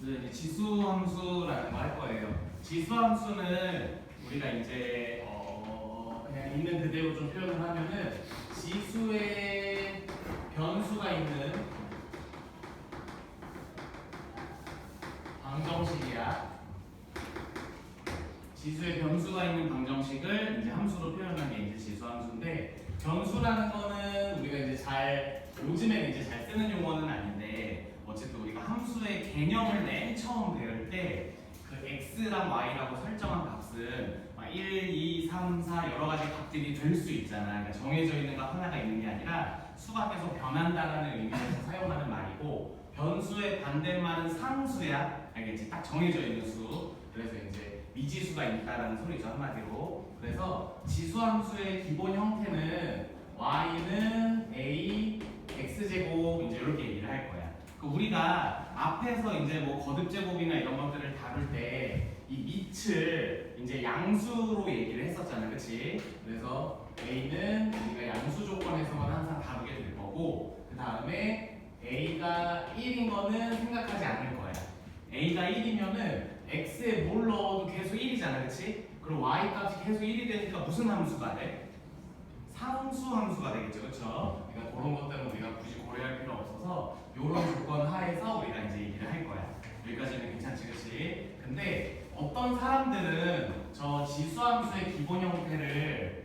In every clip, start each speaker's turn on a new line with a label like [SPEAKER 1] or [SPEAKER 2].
[SPEAKER 1] 이제 지수 함수라는 거 할 거예요. 지수 함수는 우리가 이제 그냥 있는 그대로 좀 표현을 하면은 지수에 변수가 있는 방정식이야. 지수에 변수가 있는 방정식을 이제 함수로 표현한 게 이제 지수 함수인데, 변수라는 거는 우리가 이제 요즘에는 이제 잘 쓰는 용어는 아닌데, 어쨌든 우리가 함수의 개념을 맨 처음 배울 때 그 x랑 y라고 설정한 값은 1, 2, 3, 4 여러 가지 값들이 될 수 있잖아. 그러니까 정해져 있는 값 하나가 있는 게 아니라 수가 계속 변한다라는 의미에서 사용하는 말이고, 변수의 반대말은 상수야. 알겠지? 딱 정해져 있는 수. 그래서 이제 미지수가 있다라는 소리죠, 한마디로. 그래서 지수함수의 기본 형태는 y는 a x제곱 이제 이렇게 얘기를 할 거야. 우리가 앞에서 이제 뭐 거듭제곱이나 이런 것들을 다룰 때 이 밑을 이제 양수로 얘기를 했었잖아, 그렇지? 그래서 a는 우리가 양수 조건에서만 항상 다루게 될 거고, 그 다음에 a가 1인 거는 생각하지 않을 거야. a가 1이면은 x에 뭘 넣어도 계속 1이잖아, 그렇지? 그럼 y 값이 계속 1이 되니까 무슨 함수가 돼? 상수 함수가 되겠죠, 그렇죠? 그러니까 그런 것들은 우리가 굳이 고려할 필요 없어서 이런 조건 하에서 우리가 이제 얘기를 할 거야. 여기까지는 괜찮지, 그렇지? 근데 어떤 사람들은 저 지수함수의 기본 형태를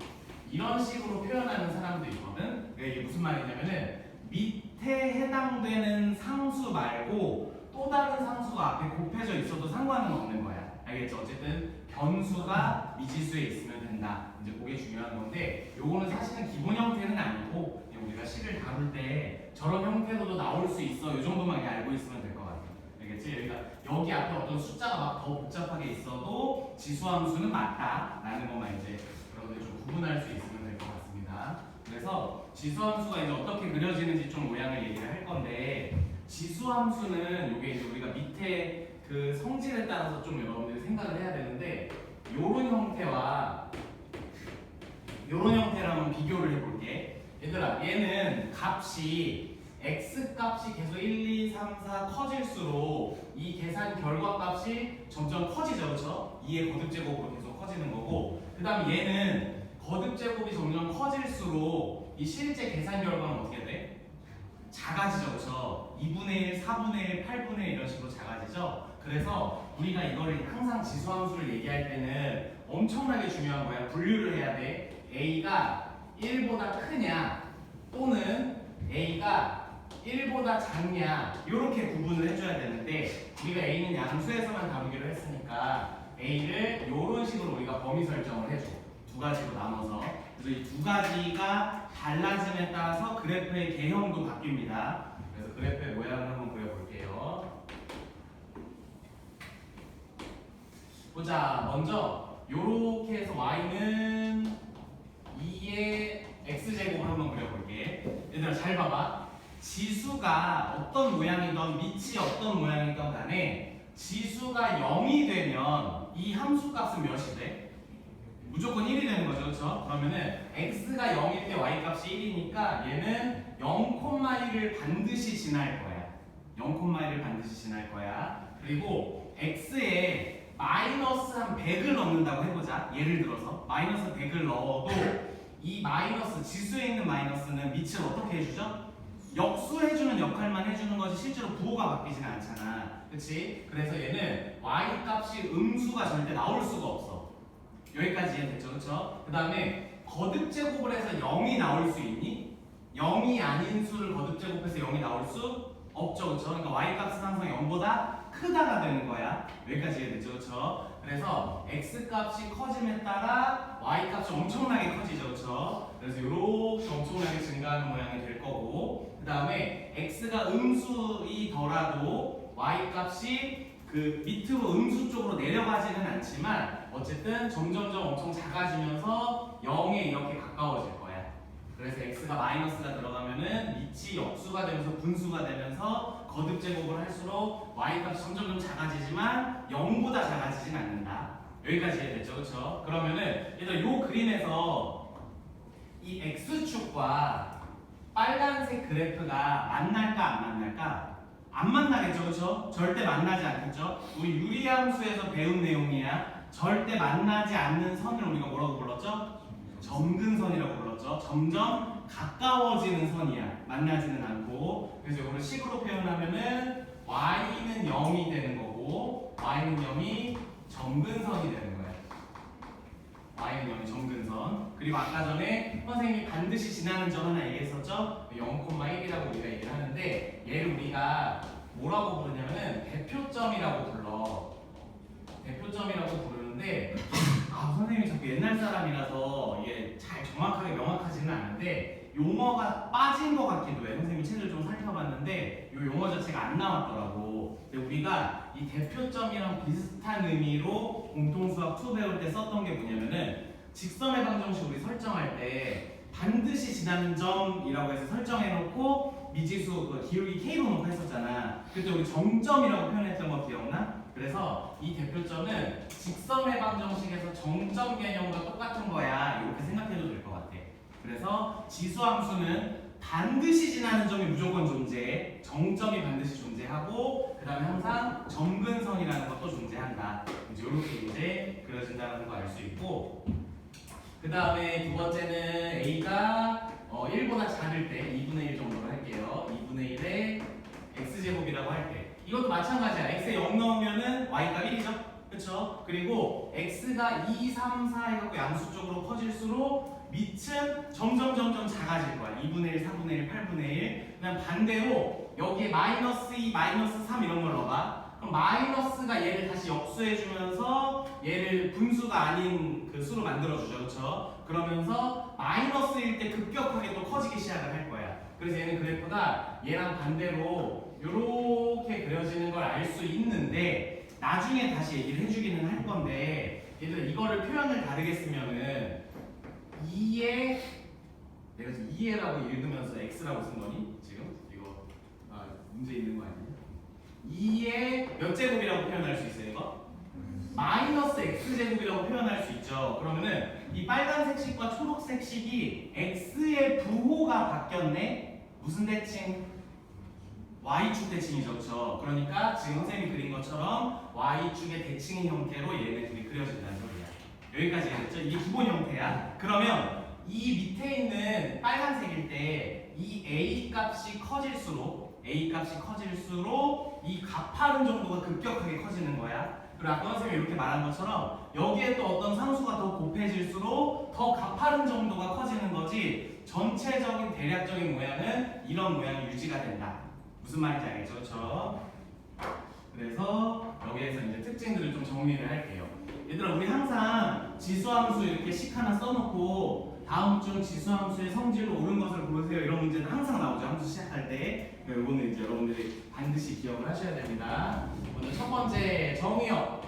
[SPEAKER 1] 이런 식으로 표현하는 사람도 있거든. 그러니까 이게 무슨 말이냐면은 밑에 해당되는 상수 말고 또 다른 상수가 앞에 곱해져 있어도 상관은 없는 거야. 알겠죠? 어쨌든 변수가 미지수에 있으면 된다. 이제 그게 중요한 건데, 요거는 사실은 기본 형태는 아니고 그냥 우리가 식을 다룰 때 저런 형태로도 나올 수 있어. 요 정도만 그냥 알고 있으면 될 것 같아. 알겠지? 그러니까 여기 앞에 어떤 숫자가 막 더 복잡하게 있어도 지수함수는 맞다라는 것만 이제 여러분들 좀 구분할 수 있으면 될 것 같습니다. 그래서 지수함수가 이제 어떻게 그려지는지 좀 모양을 얘기를 할 건데, 지수함수는 이게 이제 우리가 밑에 그 성질에 따라서 좀 여러분들이 생각을 해야 되는데, 요런 형태와 요런 형태를 한번 비교를 해볼게. 얘들아, 얘는 값이 x 값이 계속 1, 2, 3, 4 커질수록 이 계산 결과 값이 점점 커지죠, 그렇죠? 2의 거듭제곱으로 계속 커지는 거고, 그 다음에 얘는 거듭제곱이 점점 커질수록 이 실제 계산 결과는 어떻게 돼? 작아지죠, 그렇죠? 2분의 1, 4분의 1, 8분의 1 이런 식으로 작아지죠. 그래서 우리가 이거를 항상 지수함수를 얘기할 때는 엄청나게 중요한 거야. 분류를 해야 돼. a가 1보다 크냐 또는 a가 1보다 작냐, 이렇게 구분을 해줘야 되는데, 우리가 a는 양수에서만 다루기로 했으니까 a를 이런 식으로 우리가 범위 설정을 해줘. 두 가지로 나눠서. 그래서 이 두 가지가 달라짐에 따라서 그래프의 개형도 바뀝니다. 그래서 그래프의 모양을 한번 그려볼게요. 보자. 먼저 요렇게 해서 y는 2의 x제곱을 한번 그려볼게. 얘들아 잘 봐봐. 지수가 어떤 모양이든 밑이 어떤 모양이든 간에 지수가 0이 되면 이 함수 값은 몇이 돼? 무조건 1이 되는 거죠, 그렇죠? 그러면은 x가 0일 때 y 값이 1이니까 얘는 0,1을 반드시 지날 거야. 0,1을 반드시 지날 거야. 그리고 x에 마이너스 한 100을 넣는다고 해보자. 예를 들어서 마이너스 100을 넣어도 이 마이너스, 지수에 있는 마이너스는 밑을 어떻게 해주죠? 역수해주는 역할만 해주는 거지 실제로 부호가 바뀌지는 않잖아. 그치? 그래서 얘는 y 값이 음수가 절대 나올 수가 없어. 여기까지 이해됐죠? 그쵸? 그 다음에 거듭제곱을 해서 0이 나올 수 있니? 0이 아닌 수를 거듭제곱해서 0이 나올 수 없죠, 그쵸? 그러니까 y 값은 항상 0보다 크다가 되는 거야. 여기까지 이해됐죠? 그쵸? 그래서 x 값이 커짐에 따라 y 값이 엄청나게 커지죠, 그쵸? 그래서 이렇게 엄청나게 증가하는 모양이 될 거고, 그 다음에 x가 음수이더라도 y 값이 그 밑으로 음수 쪽으로 내려가지는 않지만 어쨌든 점점점 엄청 작아지면서 0에 이렇게 가까워질 거야. 그래서 x가 마이너스가 들어가면은 밑이 역수가 되면서 분수가 되면서 거듭제곱을 할수록 y 값이 점점점 작아지지만 0보다 작아지진 않는다. 여기까지 이해됐죠, 그렇죠? 그러면은 일단 요 그림에서 이 x축과 빨간색 그래프가 만날까 안 만날까? 안 만나겠죠, 그렇죠? 절대 만나지 않겠죠? 우리 유리함수에서 배운 내용이야. 절대 만나지 않는 선을 우리가 뭐라고 불렀죠? 점근선이라고 불렀죠. 점점 가까워지는 선이야. 만나지는 않고. 그래서 이거를 식으로 표현하면은 y는 0이 되는 거고 y는 0이 점근선이 되는 거야. y는 0이 점근선. 그리고 아까 전에 선생님이 반드시 지나는 점 하나 얘기했었죠? 0,1이라고 우리가 얘기를 하는데 얘를 우리가 뭐라고 부르냐면은 대표점이라고 불러. 대표점이라고 부르는데 선생님이 자꾸 옛날 사람이라서 이게 잘 정확하게 명확하지는 않은데 용어가 빠진 것 같기도 해. 선생님이 책을 좀 살펴봤는데 이 용어 자체가 안 나왔더라고. 근데 우리가 이 대표점이랑 비슷한 의미로 공통수학 2 배울 때 썼던 게 뭐냐면은 직선의 방정식 우리 설정할 때 반드시 지나는 점이라고 해서 설정해놓고 미지수 그 기울기 K로 놓고 했었잖아. 그때 우리 정점이라고 표현했던 거 기억나? 그래서 이 대표점은 직선의 방정식에서 정점 개념과 똑같은 거야. 이렇게 생각해도 될 것 같아. 그래서 지수함수는 반드시 지나는 점이 무조건 존재해. 정점이 반드시 존재하고 그 다음에 항상 점근선이라는 것도 존재한다. 이제 이렇게 이제 그려진다는 거 알 수 있고 그 다음에 두 번째는 A가 1보다 작을 때 2분의 1 정도로 할게요. 2분의 1의 x제곱이라고 할 때 이것도 마찬가지야. x에 0 넣으면은 y가 1이죠. 그쵸? 그리고 x가 2, 3, 4 해갖고 양수 쪽으로 커질수록 밑은 점점 작아질 거야. 2분의 1, 4분의 1, 8분의 1. 그다음 반대로 여기에 마이너스 2, 마이너스 3 이런 걸 넣어봐. 그럼 마이너스가 얘를 다시 역수해주면서 얘를 분수가 아닌 그 수로 만들어주죠. 그쵸? 그러면서 마이너스일 때 급격하게 또 커지기 시작을 할 거야. 그래서 얘는 그래프가 얘랑 반대로 이렇게 그려지는 걸 알 수 있는데 나중에 다시 얘기를 해주기는 할 건데 얘들 이거를 표현을 다르게 쓰면은 2에 내가 지금 2에라고 읽으면서 x라고 쓴 거니? 지금? 이거 문제 있는 거 아니야? 2의 몇 제곱이라고 표현할 수 있어요 이거? 마이너스 x제곱이라고 표현할 수 있죠. 그러면은 이 빨간색 식과 초록색 식이 x의 부호가 바뀌었네? 무슨 대칭? y축 대칭이죠. 그렇죠? 그러니까 지금 선생님이 그린 것처럼 y축의 대칭 형태로 얘네들이 그려진다는 소리야. 여기까지 이해됐죠? 이게 기본 형태야. 그러면 이 밑에 있는 빨간색일 때 이 a 값이 커질수록 이 가파른 정도가 급격하게 커지는 거야. 그리고 아까 선생님이 이렇게 말한 것처럼 여기에 또 어떤 상수가 더 곱해질수록 더 가파른 정도가 커지는 거지 전체적인 대략적인 모양은 이런 모양이 유지가 된다. 무슨 말인지 알겠죠? 그렇죠? 그래서 여기에서 이제 특징들을 좀 정리를 할게요. 얘들아 우리 항상 지수함수 이렇게 식 하나 써놓고 다음 중 지수함수의 성질로 옳은 것을 고르세요 이런 문제는 항상 나오죠. 함수 시작할 때. 이거는 이제 여러분들이 반드시 기억을 하셔야 됩니다. 먼저 첫 번째 정의역.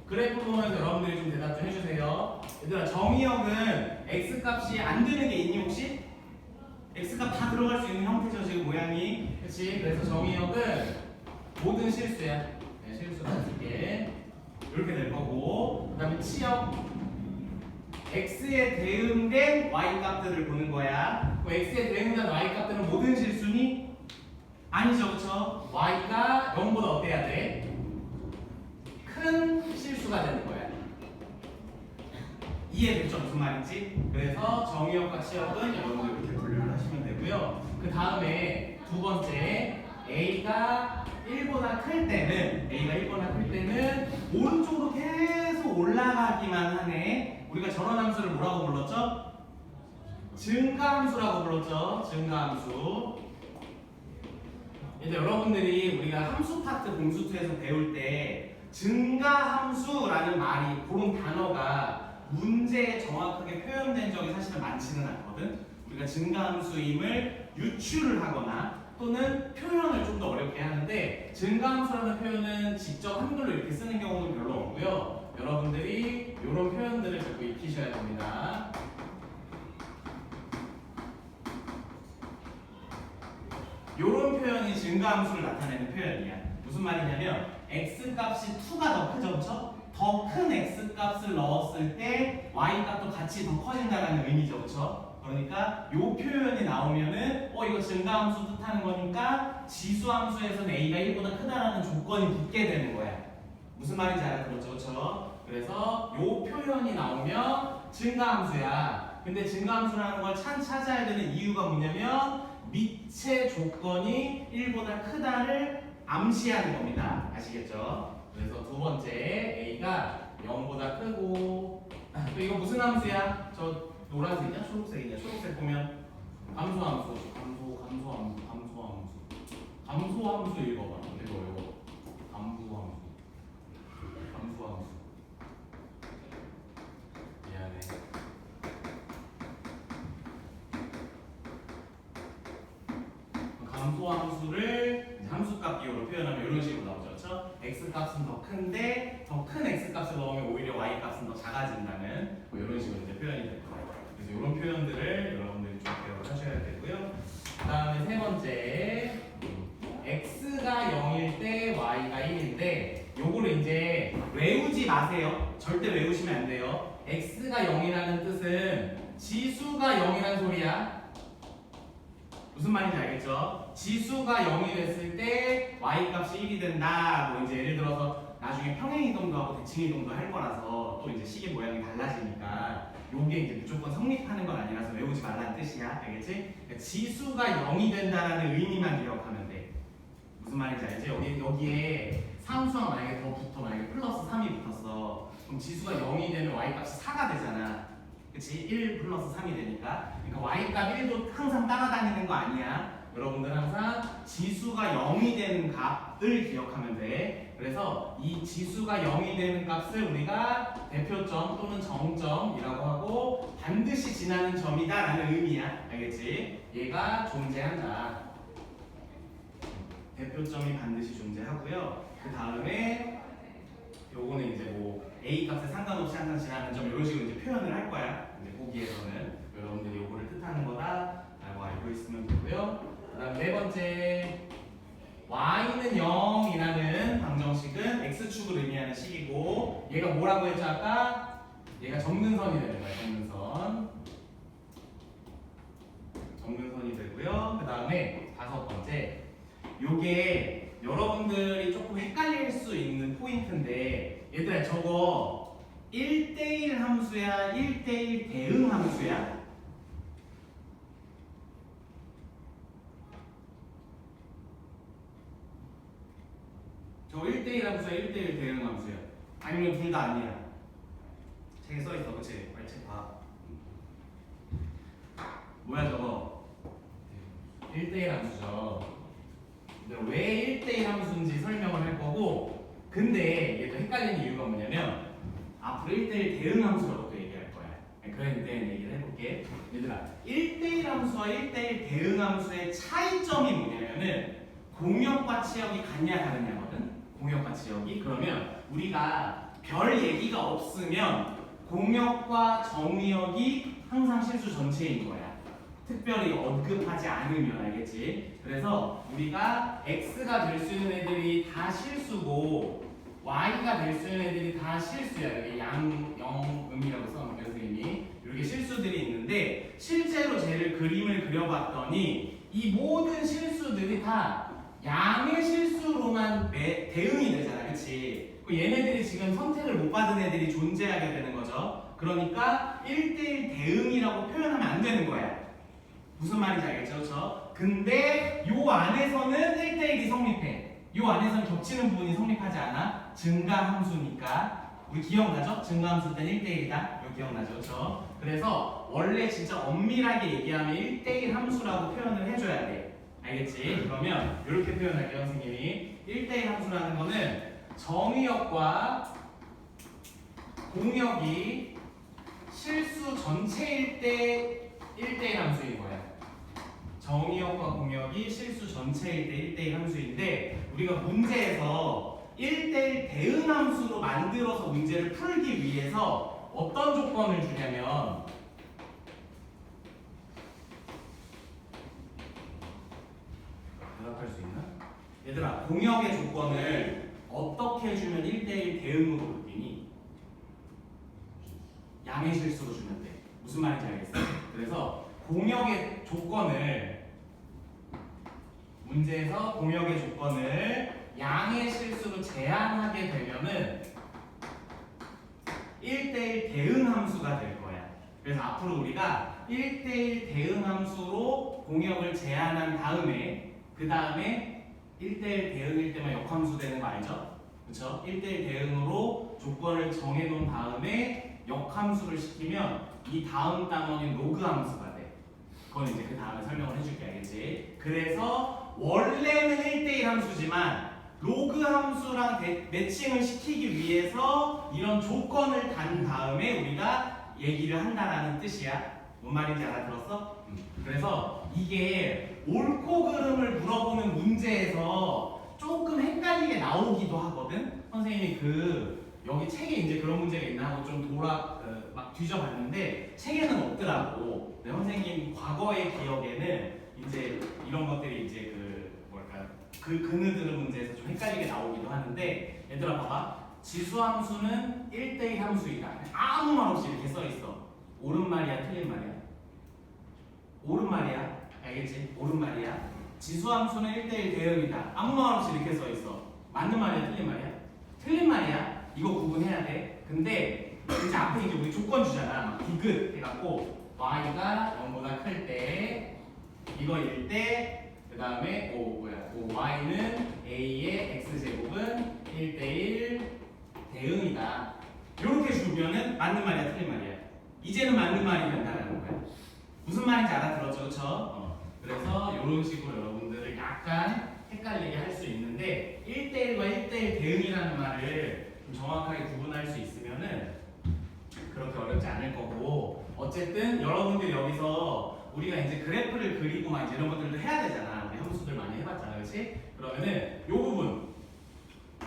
[SPEAKER 1] 그래프 보면서 여러분들이 좀 대답 좀 해주세요. 얘들아 정의역은 x값이 안 되는 게 있니 혹시? x값 다 들어갈 수 있는 형태죠 지금 모양이. 그렇지? 그래서 정의역은 모든 실수야. 네, 실수가 있게 이렇게 될 거고 그 다음에 치역 x에 대응된 y 값들을 보는 거야. 그럼 x에 대응된 y 값들은 모든 실수니? 아니죠, 그렇죠? y가 0보다 어때야 돼? 큰 실수가 되는 거야. 이해됐죠? 무슨 말인지? 그래서 정의역과 치역은 여러분들 이렇게 분류를 하시면 되고요. 그 다음에 두 번째 a가 1보다 클 때는 오른쪽으로 계속 올라가기만 하네. 우리가 저런 함수를 뭐라고 불렀죠? 증가함수라고 불렀죠. 증가함수. 이제 여러분들이 우리가 함수 파트 공수2에서 배울 때 증가함수라는 말이 그런 단어가 문제에 정확하게 표현된 적이 사실은 많지는 않거든. 우리가 증가함수임을 유추를 하거나 또는 표현을 좀 더 어렵게 하는데 증가함수라는 표현은 직접 한글로 이렇게 쓰는 경우는 별로 없고요. 여러분들이 이런 표현들을 자꾸 익히셔야 됩니다. 이런 표현이 증가함수를 나타내는 표현이야. 무슨 말이냐면 x값이 2가 더 크죠, 그렇죠? 더 큰 x값을 넣었을 때 y값도 같이 더 커진다는 의미죠, 그렇죠? 그러니까 요 표현이 나오면은 이거 증가함수 뜻하는 거니까 지수함수에서는 a가 1보다 크다라는 조건이 붙게 되는 거야. 무슨 말인지 알아들었죠? 그렇죠? 그래서 요 표현이 나오면 증가함수야. 근데 증가함수라는 걸 찾아야 되는 이유가 뭐냐면 밑의 조건이 1보다 크다를 암시하는 겁니다. 아시겠죠? 그래서 두 번째 A가 0보다 크고 또 이거 무슨 함수야? 저 노란색이냐? 초록색이냐? 초록색 보면 감소함수 감소함수 읽어봐. 이거 감소함수 미안해. 감소함수를 함수값 기호로 표현하면 이런 식으로 나오죠. 그렇죠? x값은 더 큰데 더 큰 x값을 넣으면 오히려 y값은 더 작아진다는 뭐 이런 식으로 이제 표현이 될 거예요. 그래서 이런 표현들을 여러분들이 좀 기억을 하셔야 되고요. 그 다음에 세 번째 x가 0일 때 y가 1인데 요거를 이제 외우지 마세요. 절대 외우시면 안 돼요. x가 0이라는 뜻은 지수가 0이라는 소리야. 무슨 말인지 알겠죠? 지수가 0이 됐을 때 y값이 1이 된다. 뭐 이제 예를 들어서 나중에 평행이동도 하고 대칭이동도 할 거라서 또 이제 식의 모양이 달라지니까 요게 이제 무조건 성립하는 건 아니라서 외우지 말라는 뜻이야. 알겠지? 그러니까 지수가 0이 된다라는 의미만 기억하면 돼. 무슨 말인지 알지? 여기에 상수가 만약에 더 붙어, 만약에 플러스 3이 붙었어. 그럼 지수가 0이 되면 y값이 4가 되잖아. 그치? 1 플러스 3이 되니까. 그러니까 y값 1도 항상 따라다니는 거 아니야. 여러분들 항상 지수가 0이 되는 값을 기억하면 돼. 그래서 이 지수가 0이 되는 값을 우리가 대표점 또는 정점이라고 하고 반드시 지나는 점이다라는 의미야. 알겠지? 얘가 존재한다. 대표점이 반드시 존재하고요. 그 다음에 요거는 이제 뭐 A 값에 상관없이 항상 지나는 점 이런 식으로 이제 표현을 할 거야. 이제 보기에서는 여러분들이 요거를 뜻하는 거다라고 알고 있으면 되고요. 그다음 네 번째 y는 0이라는 방정식은 x축을 의미하는 식이고 얘가 뭐라고 했죠 아까? 얘가 접근선이 되는 거야. 접근선이 되고요. 그 다음에 다섯 번째 요게 여러분들이 조금 헷갈릴 수 있는 포인트인데 얘들아 저거 1대1 함수야? 1대1 대응 함수야? 저거 1대1 함수야? 1대1 대응 함수야? 아니면 둘 다 아니야? 책에 써있어 그치? 빨리 책 봐. 뭐야 저거? 1대1 함수죠. 근데 왜 1대1 함수인지 설명을 할 거고 근데 얘도 헷갈리는 이유가 뭐냐면 앞으로 1대1 대응 함수라고 또 얘기할 거야. 그런 데는 얘기를 해볼게. 얘들아 1대1 함수와 1대1 대응 함수의 차이점이 뭐냐면은 공역과 치역이 같냐 다르냐거든. 공역과 치역이. 그러면 우리가 별 얘기가 없으면 공역과 정의역이 항상 실수 전체인 거야. 특별히 언급하지 않으면 알겠지? 그래서 우리가 x가 될 수 있는 애들이 다 실수고 y가 될 수 있는 애들이 다 실수야. 여기 양영음이라고 써놓은 선생님이 이렇게 실수들이 있는데 실제로 쟤를 그림을 그려봤더니 이 모든 실수들이 다 양의 실수로만 대응이 되잖아. 그치? 얘네들이 지금 선택을 못 받은 애들이 존재하게 되는 거죠. 그러니까 1대1 대응이라고 표현하면 안 되는 거야. 무슨 말인지 알겠죠? 그렇죠? 근데 요 안에서는 1대1이 성립해. 요 안에서는 겹치는 부분이 성립하지 않아. 증가함수니까. 우리 기억나죠? 증가함수 때는 1대1이다. 이거 기억나죠? 그렇죠? 그래서 원래 진짜 엄밀하게 얘기하면 1대1 함수라고 표현을 해줘야 돼. 알겠지? 그러면 이렇게 표현할게요, 선생님이. 1대1 함수라는 거는 정의역과 공역이 실수 전체일 때 1대1 함수인 거야. 정의역과 공역이 실수 전체일 때 1대1 함수인데 우리가 문제에서 1대1 대응 함수로 만들어서 문제를 풀기 위해서 어떤 조건을 주냐면 대답할 수 있나? 얘들아 공역의 조건을 어떻게 주면 1대1 대응으로 바뀌니? 양의 실수로 주면 돼. 무슨 말인지 알겠어? 그래서 공역의 조건을 문제에서 공역의 조건을 양의 실수로 제한하게 되면은 1대1 대응 함수가 될 거야. 그래서 앞으로 우리가 1대1 대응 함수로 공역을 제한한 다음에 그 다음에 1대1 대응일 때만 역함수 되는 거 알죠? 그렇죠? 1대1 대응으로 조건을 정해놓은 다음에 역함수를 시키면 이 다음 단원인 로그 함수가 돼. 그건 이제 그 다음에 설명을 해줄게. 알겠지? 그래서 원래는 1대1 함수지만 로그 함수랑 매칭을 시키기 위해서 이런 조건을 단 다음에 우리가 얘기를 한다라는 뜻이야. 뭔 말인지 알아들었어? 그래서 이게 옳고 그름을 물어보는 문제에서 조금 헷갈리게 나오기도 하거든. 선생님이 여기 책에 이제 그런 문제가 있나 하고 좀 막 뒤져봤는데 책에는 없더라고. 근데 선생님 과거의 기억에는 이제 이런 것들이 이제 그느드는 문제에서 좀 헷갈리게 나오기도 하는데, 얘들아 봐봐. 지수함수는 1대1 함수이다. 아무 말 없이 이렇게 써있어. 옳은 말이야 틀린 말이야? 옳은 말이야. 알겠지? 옳은 말이야. 지수함수는 1대1 대응이다. 아무 말 없이 이렇게 써있어. 맞는 말이야 틀린 말이야? 틀린 말이야. 이거 구분해야 돼. 근데 이제 앞에 이제 우리 조건 주잖아. 디귿 해갖고 y가 0보다 클 때 이거일 때 그 다음에 y는 a의 x제곱은 1대1 대응이다. 이렇게 주면은 맞는 말이야 틀린 말이야? 이제는 맞는 말이 된다는 거야. 무슨 말인지 알아들었죠? 그쵸? 그래서 이런 식으로 여러분들을 약간 헷갈리게 할 수 있는데 1대1과 1대1 대응이라는 말을 좀 정확하게 구분할 수 있으면은 그렇게 어렵지 않을 거고, 어쨌든 여러분들 여기서 우리가 이제 그래프를 그리고 막 이제 이런 것들도 해야 되잖아. 우리 함수들 많이 해봤잖아, 그렇지? 그러면은 요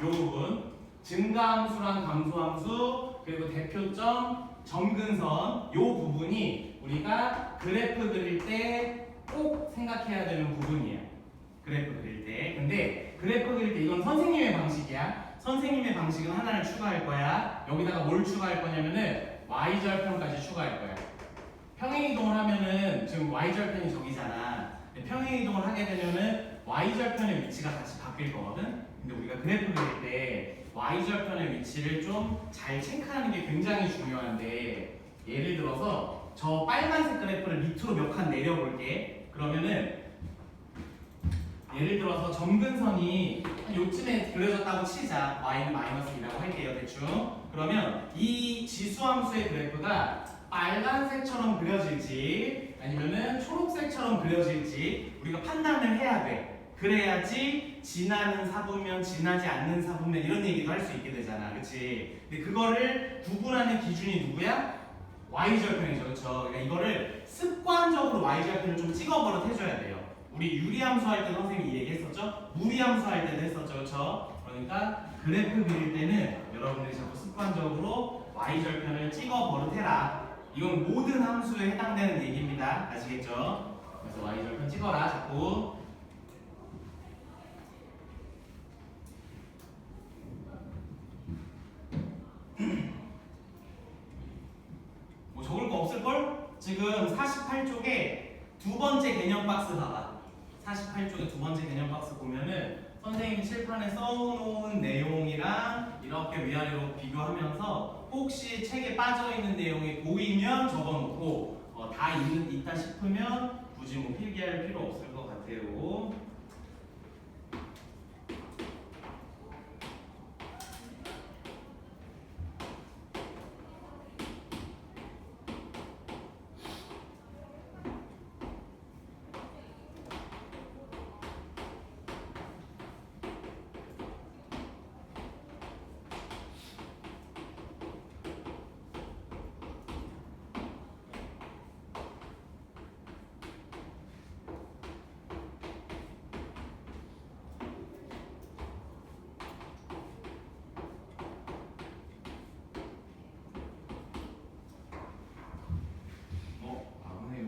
[SPEAKER 1] 부분 증가함수랑 감소함수 그리고 대표점 점근선 요 부분이 우리가 그래프 그릴 때 꼭 생각해야 되는 부분이야. 그래프 그릴 때. 근데 그래프 그릴 때 이건 선생님의 방식이야. 선생님의 방식은 하나를 추가할 거야. 여기다가 뭘 추가할 거냐면은 y절편까지 추가할 거야. 평행이동을 하면은 지금 y절편이 저기잖아. 평행이동을 하게 되면은 y절편의 위치가 같이 바뀔 거거든. 근데 우리가 그래프 그릴 때 y절편의 위치를 좀 잘 체크하는 게 굉장히 중요한데, 예를 들어서 저 빨간색 그래프를 밑으로 몇 칸 내려볼게. 그러면은 예를 들어서 점근선이 요쯤에 그려졌다고 치자. y는 -2라고 할게요, 대충. 그러면 이 지수함수의 그래프가 빨간색처럼 그려질지 아니면은 초록색처럼 그려질지 우리가 판단을 해야 돼. 그래야지 지나는 사분면, 지나지 않는 사분면 이런 얘기도 할 수 있게 되잖아. 그치? 근데 그거를 구분하는 기준이 누구야? y절편이죠. 그쵸? 그러니까 이거를 습관적으로 y절편을 좀 찍어버릇 해줘야 돼요. 우리 유리함수 할 때 선생님이 이 얘기 했었죠? 무리함수 할 때도 했었죠. 그쵸? 그러니까 그래프 그릴 때는 여러분들이 자꾸 습관적으로 y절편을 찍어 버릇해라. 이건 모든 함수에 해당되는 얘기입니다. 아시겠죠? 그래서 y절편 찍어라 자꾸. 뭐 적을 거 없을걸? 지금 48쪽에 두 번째 개념 박스 봐봐. 48쪽에 두 번째 개념 박스 보면은 선생님이 칠판에 써놓은 내용이랑 이렇게 위아래로 비교하면서 혹시 책에 빠져있는 내용이 보이면 적어놓고 다 있다 싶으면 굳이 뭐 필기할 필요 없을 것 같아요.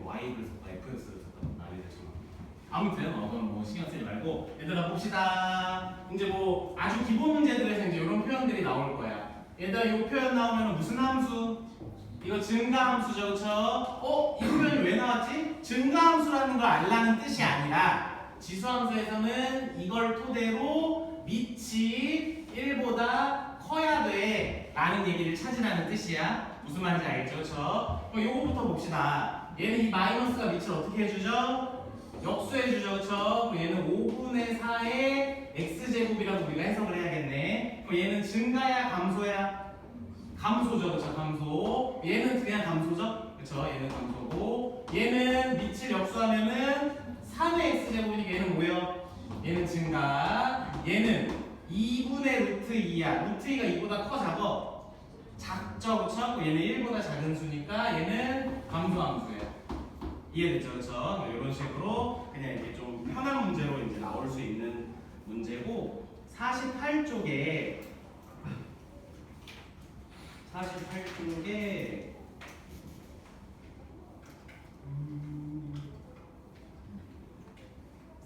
[SPEAKER 1] Y를 썼다, F를 썼다, 난리 됐지만 아무튼 그건 뭐 신경 쓰지 말고 얘들아 봅시다. 이제 뭐 아주 기본 문제들에서 이제 이런 표현들이 나올 거야. 얘들아 이 표현 나오면 무슨 함수? 이거 증가함수죠, 그쵸? 이 표현이 왜 나왔지? 증가함수라는 걸 알라는 뜻이 아니라 지수함수에서는 이걸 토대로 밑이 1보다 커야 돼 라는 얘기를 찾으라는 뜻이야. 무슨 말인지 알겠죠, 그쵸? 요거부터 봅시다. 얘는 이 마이너스가 밑을 어떻게 해주죠? 역수해주죠, 그쵸? 얘는 5분의 4의 x제곱이라고 우리가 해석을 해야겠네. 얘는 증가야, 감소야? 감소죠, 그쵸? 감소. 얘는 그냥 감소죠? 그쵸? 얘는 감소고, 얘는 밑을 역수하면은 3의 x제곱이니까 얘는 뭐예요? 얘는 증가. 얘는 2분의 루트 2야. 루트 2가 2보다 커, 작어? 작죠, 그쵸? 얘는 1보다 작은 수니까 얘는 감소함수예요. 이해됐죠, 그쵸? 이런 식으로 그냥 이렇게 좀 편한 문제로 이제 나올 수 있는 문제고, 48쪽에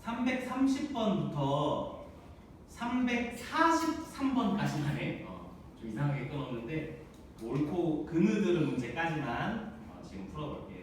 [SPEAKER 1] 330번부터 343번까지만에 좀 이상하게 끊었는데 옳고 그느들은 문제까지만 지금 풀어볼게요.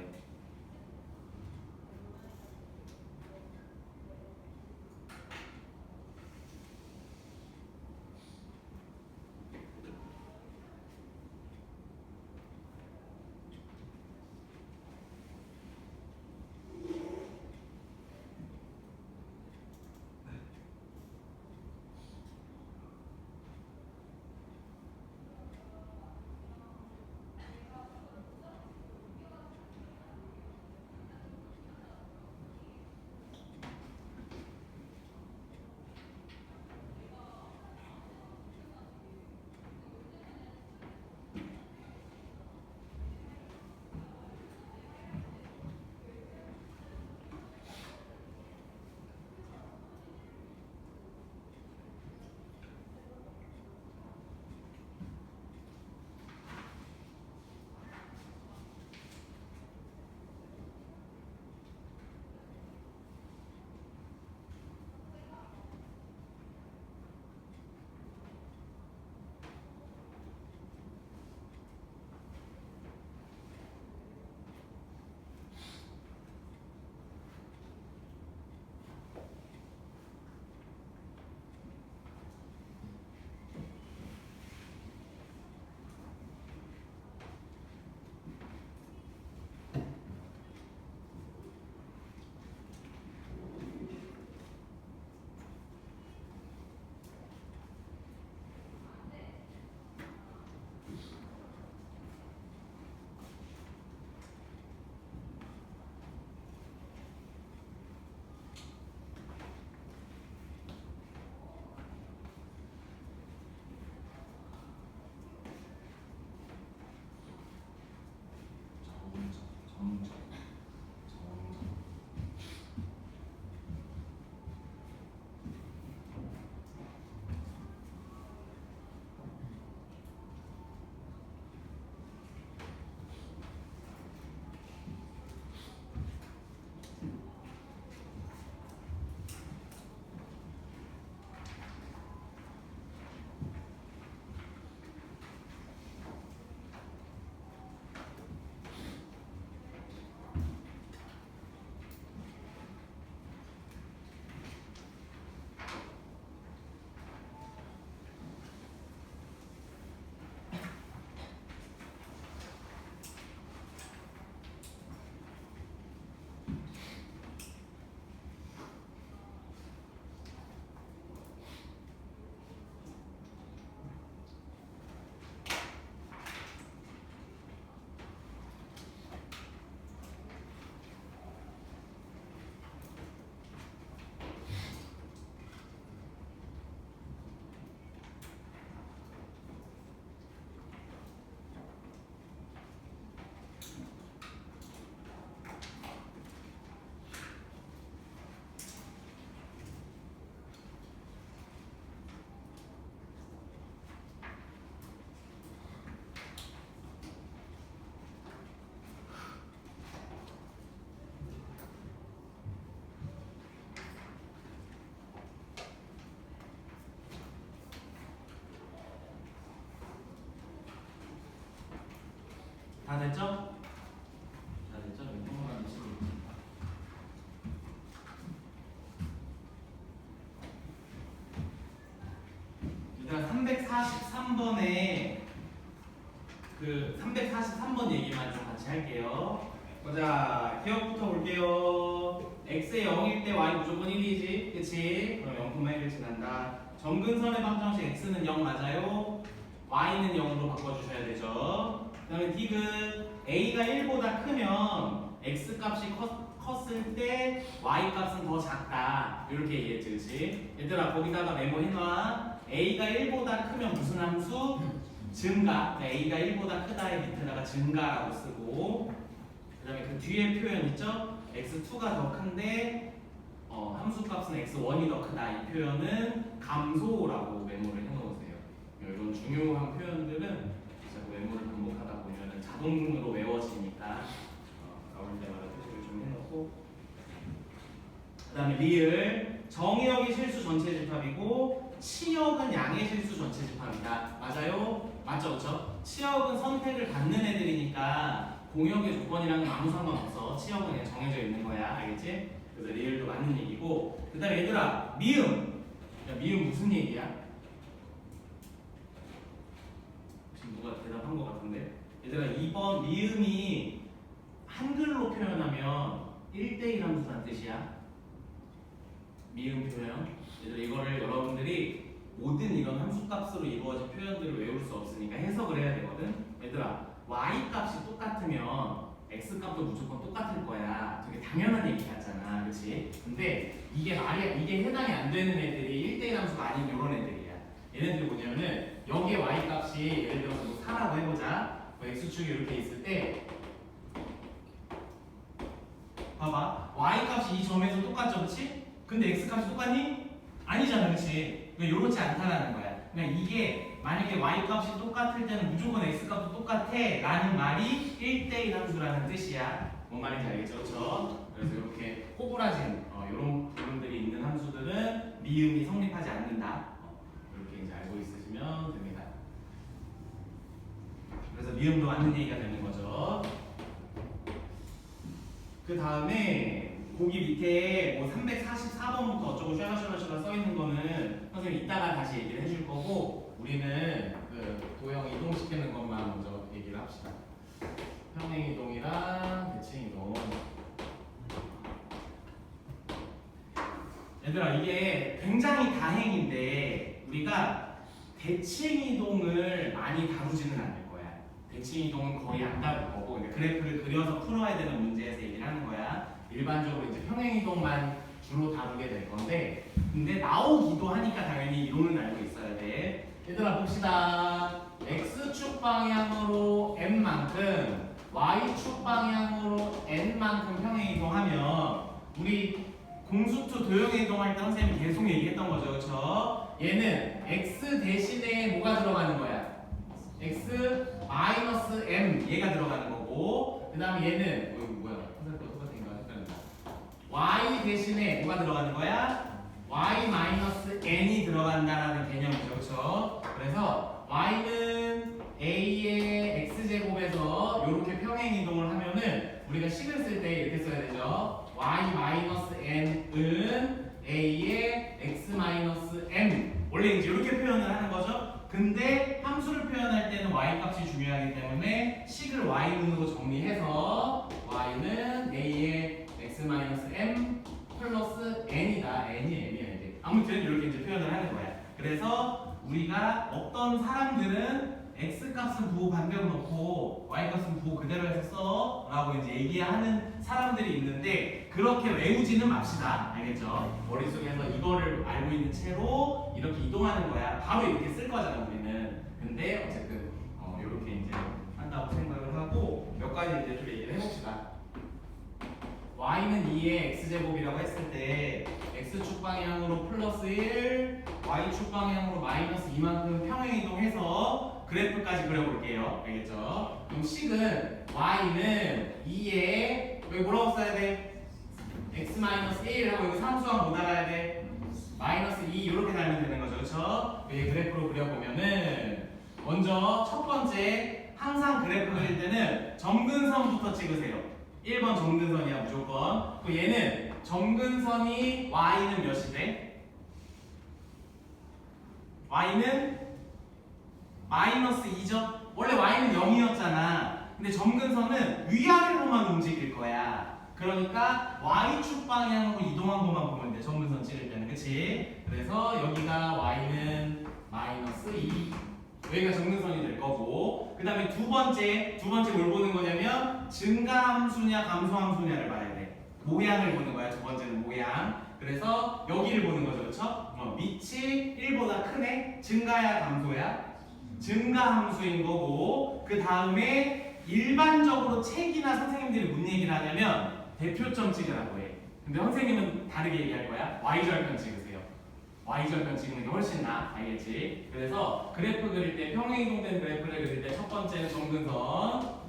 [SPEAKER 1] 다 됐죠? 다 됐죠? 여기 동그라미 치고 있습니다. 일단 343번에 그 343번 얘기만 좀 같이 할게요. 보자, 기억부터 볼게요. x의 0일 때 y 무조건 1이지, 그치? 그럼 0,1을 지난다. 점근선의 방정식 x는 0 맞아요? y는 0으로 바꿔주셔야 되죠. 그 다음에 디귿 a가 1보다 크면 x 값이 컸을 때 y 값은 더 작다. 이렇게 얘기했지, 그치? 얘들아, 거기다가 메모해놔. a가 1보다 크면 무슨 함수? 증가. 그러니까 a가 1보다 크다의 밑에다가 증가라고 쓰고, 그 다음에 그 뒤에 표현 있죠? x2가 더 큰데 함수값은 x1이 더 크다. 이 표현은 감소라고 메모를 해놓으세요. 이런 중요한 표현들은 자꾸 메모를 반복하다 보면 자동으로 외워지니까 나올 때마다 표시를 좀 해놓고, 그 다음에 리을 정의역이 실수 전체 집합이고 치역은 양의 실수 전체 집합이다. 맞아요? 맞죠? 그쵸? 치역은 선택을 받는 애들이니까 공역의 조건이랑은 아무 상관없어. 치역은 그냥 정해져 있는 거야. 알겠지? 그래서 리을도 맞는 얘기고, 그 다음에 얘들아, 미음. 야, 미음 무슨 얘기야? 지금 누가 대답한 것 같은데? 얘들아, 2번 미음이 한글로 표현하면 1대1 함수란 뜻이야. 미음 표현. 얘들아, 이거를 여러분들이 모든 이런 함수값으로 이루어진 표현들을 외울 수 없으니까 해석을 해야 되거든. 얘들아, y 값이 똑같으면 x 값도 무조건 똑같을 거야. 되게 당연한 얘기 같잖아, 그렇지? 근데 이게 해당이 안 되는 애들이 1대1 함수가 아닌 이런 애들이야. 얘네들이 뭐냐면은 여기에 y 값이 예를 들어서 뭐 4라고 해보자. 뭐 x축이 이렇게 있을 때 봐봐, y 값이 이 점에서 똑같죠, 그렇지? 근데 x 값이 똑같니? 아니잖아, 그렇지? 왜 요렇지 않다라는 거야. 그러니까 이게 만약에 y 값이 똑같을 때는 무조건 x 값도 똑같아 라는 말이 1대1 함수라는 뜻이야. 뭔 말인지 알겠죠? 그렇죠? 그래서 이렇게 호불아진 이런 부분들이 있는 함수들은 미음이 성립하지 않는다. 이렇게 이제 알고 있으시면 됩니다. 그래서 미음도 맞는 얘기가 되는 거죠. 그 다음에 거기 밑에 뭐 344번부터 어쩌고 슈라슈라슈라 써 있는 거는 선생님 이따가 다시 얘기를 해줄 거고, 우리는 그 도형 이동시키는 것만 먼저 얘기를 합시다. 평행 이동이랑 대칭 이동. 얘들아, 이게 굉장히 다행인데 우리가 대칭 이동을 많이 다루지는 않을 거야. 대칭 이동은 거의 안 다룰 거고, 그러니까 그래프를 그려서 풀어야 되는 문제에서 얘기를 하는 거야. 일반적으로 이제 평행 이동만 주로 다루게 될 건데, 근데 나오기도 하니까 당연히 이론은 알고 있어야 돼. 얘들아, 봅시다. x축 방향으로 n만큼, y축 방향으로 n만큼 평행 이동하면 우리 공수투 도형 이동할 때 선생님이 계속 얘기했던 거죠, 그렇죠? 얘는 x 대신에 뭐가 들어가는 거야? x 마이너스 m 얘가 들어가는 거고, 그 다음에 얘는 뭐야? y 대신에 뭐가 들어가는 거야? y 마이너스 n이 들어간다라는 개념이죠, 그렇죠? 그래서 y는 a의 x제곱에서 이렇게 평행 이동을 하면은 우리가 식을 쓸 때 이렇게 써야 되죠. y 마이너스 n은 a의 x 마이너스 m. 원래 이제 이렇게 표현을 하는 거죠. 근데 함수를 표현할 때는 y 값이 중요하기 때문에 식을 y문으로 정리해서 y는 a의 x-m 플러스 n이다. n이 m이야 이제. 아무튼 이렇게 이제 표현을 하는 거야. 그래서 우리가 어떤 사람들은 x 값은 부호 반대로 놓고 y 값은 부호 그대로 해서 써 라고 이제 얘기하는 사람들이 있는데, 그렇게 외우지는 맙시다. 알겠죠? 머릿속에서 이거를 알고 있는 채로 이렇게 이동하는 거야. 바로 이렇게 쓸 거잖아 우리는. 근데 어쨌든 이렇게 이제 한다고 생각을 하고, 몇 가지 이제 좀 얘기를 해봅시다. y는 2의 x제곱이라고 했을 때 x축 방향으로 플러스 1, y축 방향으로 마이너스 2만큼 평행 이동해서 그래프까지 그려볼게요. 알겠죠? 그럼 식은 y는 2에 여기 뭐라고 써야 돼? x 마이너스 1 하고 여기 상수항 못 알아야 돼? 마이너스 2 이렇게 달면 되는 거죠. 그렇죠? 여기 그래프로 그려보면은 먼저 첫 번째 항상 그래프 그릴 때는 점근선부터 찍으세요. 1번 점근선이야 무조건. 그리고 얘는 점근선이 y는 몇이 돼? y는 마이너스 2죠? 원래 y는 0이었잖아. 근데 점근선은 위아래로만 움직일 거야. 그러니까 y축 방향으로 이동한 것만 보면 돼. 점근선 찍을 때는. 그치? 그래서 여기가 y는 마이너스 2. 여기가 점근선이 될 거고. 그 다음에 두 번째 뭘 보는 거냐면 증가함수냐 감소함수냐를 봐야 돼. 모양을 보는 거야. 두 번째는 모양. 그래서 여기를 보는 거죠. 그쵸? 밑이 1보다 크네? 증가야 감소야? 증가함수인 거고. 그 다음에 일반적으로 책이나 선생님들이 뭔 얘기를 하냐면 대표점 찍으라고 해. 근데 선생님은 다르게 얘기할 거야. y절편 찍으세요. y절편 찍는 게 훨씬 나아. 알겠지? 그래서 그래프 그릴 때 평행이동된 그래프를 그릴 때 첫 번째는 점근선,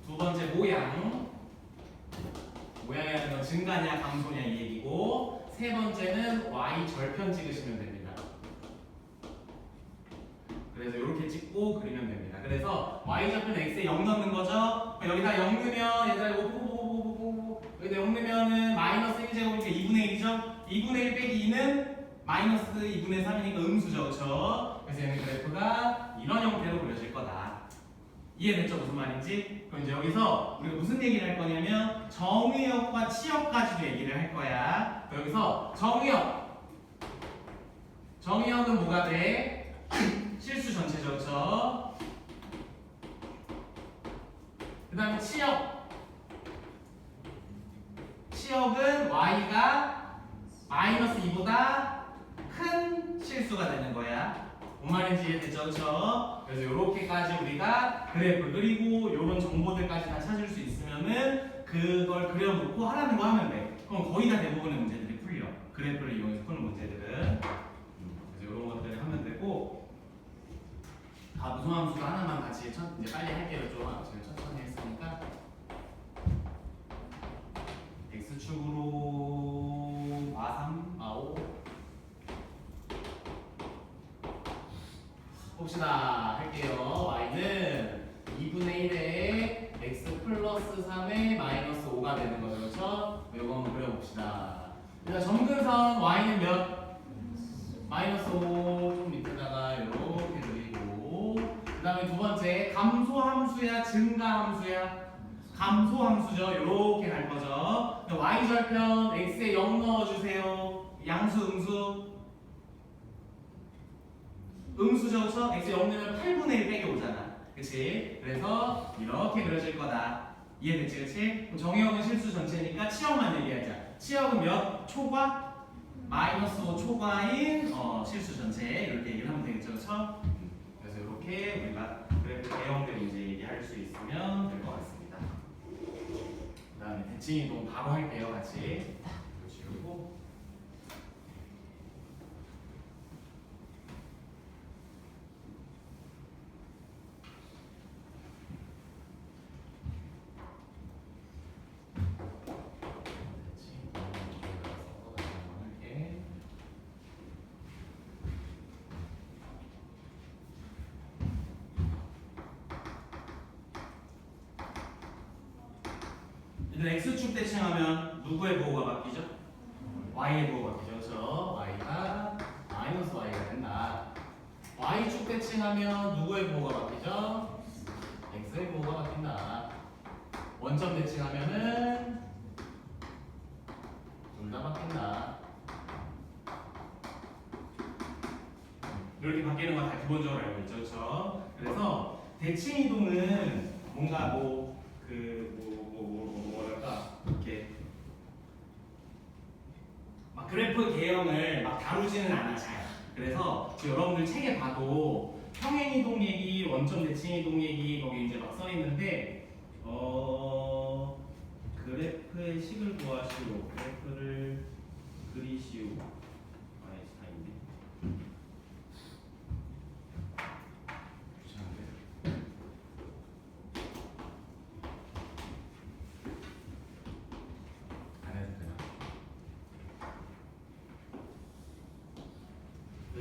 [SPEAKER 1] 두 번째 모양이라는 건 증가냐 감소냐 이 얘기고, 세 번째는 y절편 찍으시면 됩니다. 그래서 이렇게 찍고 그리면 됩니다. 그래서 y절편 x에 0 넣는 거죠. 여기다 0 넣으면 얘들아 이거 보고 여기다 0 넣으면은 마이너스 1제곱이니까 2분의 1이죠. 2분의 1 빼기 2는 마이너스 2분의 3이니까 음수죠. 그쵸? 그래서 얘는 그래프가 이런 형태로 그려질 거다. 이해됐죠? 무슨 말인지? 그럼 이제 여기서 우리가 무슨 얘기를 할 거냐면 정의역과 치역까지도 얘기를 할 거야. 여기서 정의역은 뭐가 돼? 실수 전체죠. 그쵸? 그 다음에 치역은 y가 마이너스 2보다 큰 실수가 되는 거야. 뭔 말인지 이해되죠? 그쵸? 그래서 이렇게까지 우리가 그래프 그리고 이런 정보들까지 다 찾을 수 있으면은 그걸 그려놓고 하라는 거 하면 돼. 그럼 거의 다 대부분의 문제들이 풀려. 그래프를 이용해서 푸는 문제들은. 그래서 이런 것들을 하면 되고, 무소함수도 하나만 같이 이제 빨리 할게요. 좀 제가 천천히 했으니까. x축으로 a3, a5 봅시다. 할게요. y는 2분의 1에 x 플러스 3에 마이너스 5가 되는 거죠. 그렇죠? 이거 한번 그려봅시다. 일단 점근선 y는 몇? 마이너스 5 좀 밑에다가 이렇게 그리고, 그 다음에 두 번째 감소함수야 증가함수야? 감소함수죠. 이렇게 갈 거죠. y절편 x에 0 넣어주세요. 양수 음수? 음수죠. 그쵸? x에 0 넣으면 8분의 1 빼기 오잖아. 그치? 그래서 이렇게 그려질 거다. 이해됐지? 그치? 그럼 정의역은 실수 전체니까 치역만 얘기하자. 치역은 몇? 초과? 마이너스 5 초과인 실수 전체 이렇게 얘기를 하면 되겠죠. 그쵸? 그래서 이렇게 우리가 그래프 대형대로 이제 얘기할 수 있으면 될 것 같습니다. 그 다음에 대칭이동 바로 할게요. 같이 지우고, 일단 x축 대칭하면 누구의 보호가 바뀌죠? y의 보호가 바뀌죠. 그렇죠? y가 마이너스 y가 된다. y축 대칭하면 누구의 보호가 바뀌죠? x의 보호가 바뀐다. 원점 대칭하면은 둘 다 바뀐다. 이렇게 바뀌는 건 다 기본적으로 알고 있죠. 그렇죠? 그래서 대칭 이동은 뭔가 뭐랄까 이렇게 막 그래프 개형을 막 다루지는 않아 잘. 그래서 지금 여러분들 책에 봐도 평행 이동 얘기, 원점 대칭 이동 얘기 거기 이제 막 써 있는데 그래프의 식을 구하시오. 그래프를 그리시오. 아인데.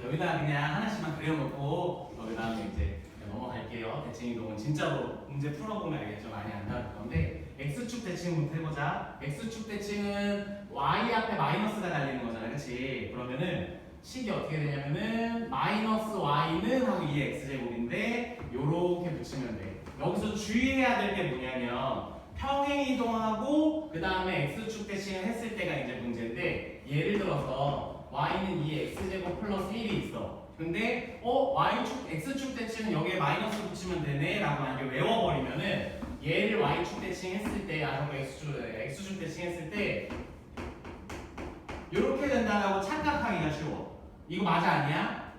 [SPEAKER 1] 여기다 그냥 하나씩만 그려놓고 그 다음에 이제 넘어갈게요. 대칭 대칭 이동은 진짜로 문제 풀어보면 알겠죠. 많이 안 나올 건데 x축 대칭부터 해보자. x축 대칭은 y 앞에 마이너스가 달리는 거잖아, 그렇지? 그러면은 식이 어떻게 되냐면은 마이너스 y는 하고 2의 x제곱인데 요렇게 붙이면 돼. 여기서 주의해야 될 게 뭐냐면 평행 이동하고 그 다음에 x축 대칭을 했을 때가 이제 문제인데, 예를 들어서 y는 2의 x제곱 플러스 1이 있어. 근데 y축 x축 대칭은 여기에 마이너스 붙이면 되네 라고 만약에 외워버리면은 얘를 y축 대칭 했을 때, 자꾸 x축 대칭 했을 때 이렇게 된다고 착각하기가 쉬워. 이거 맞아 아니야?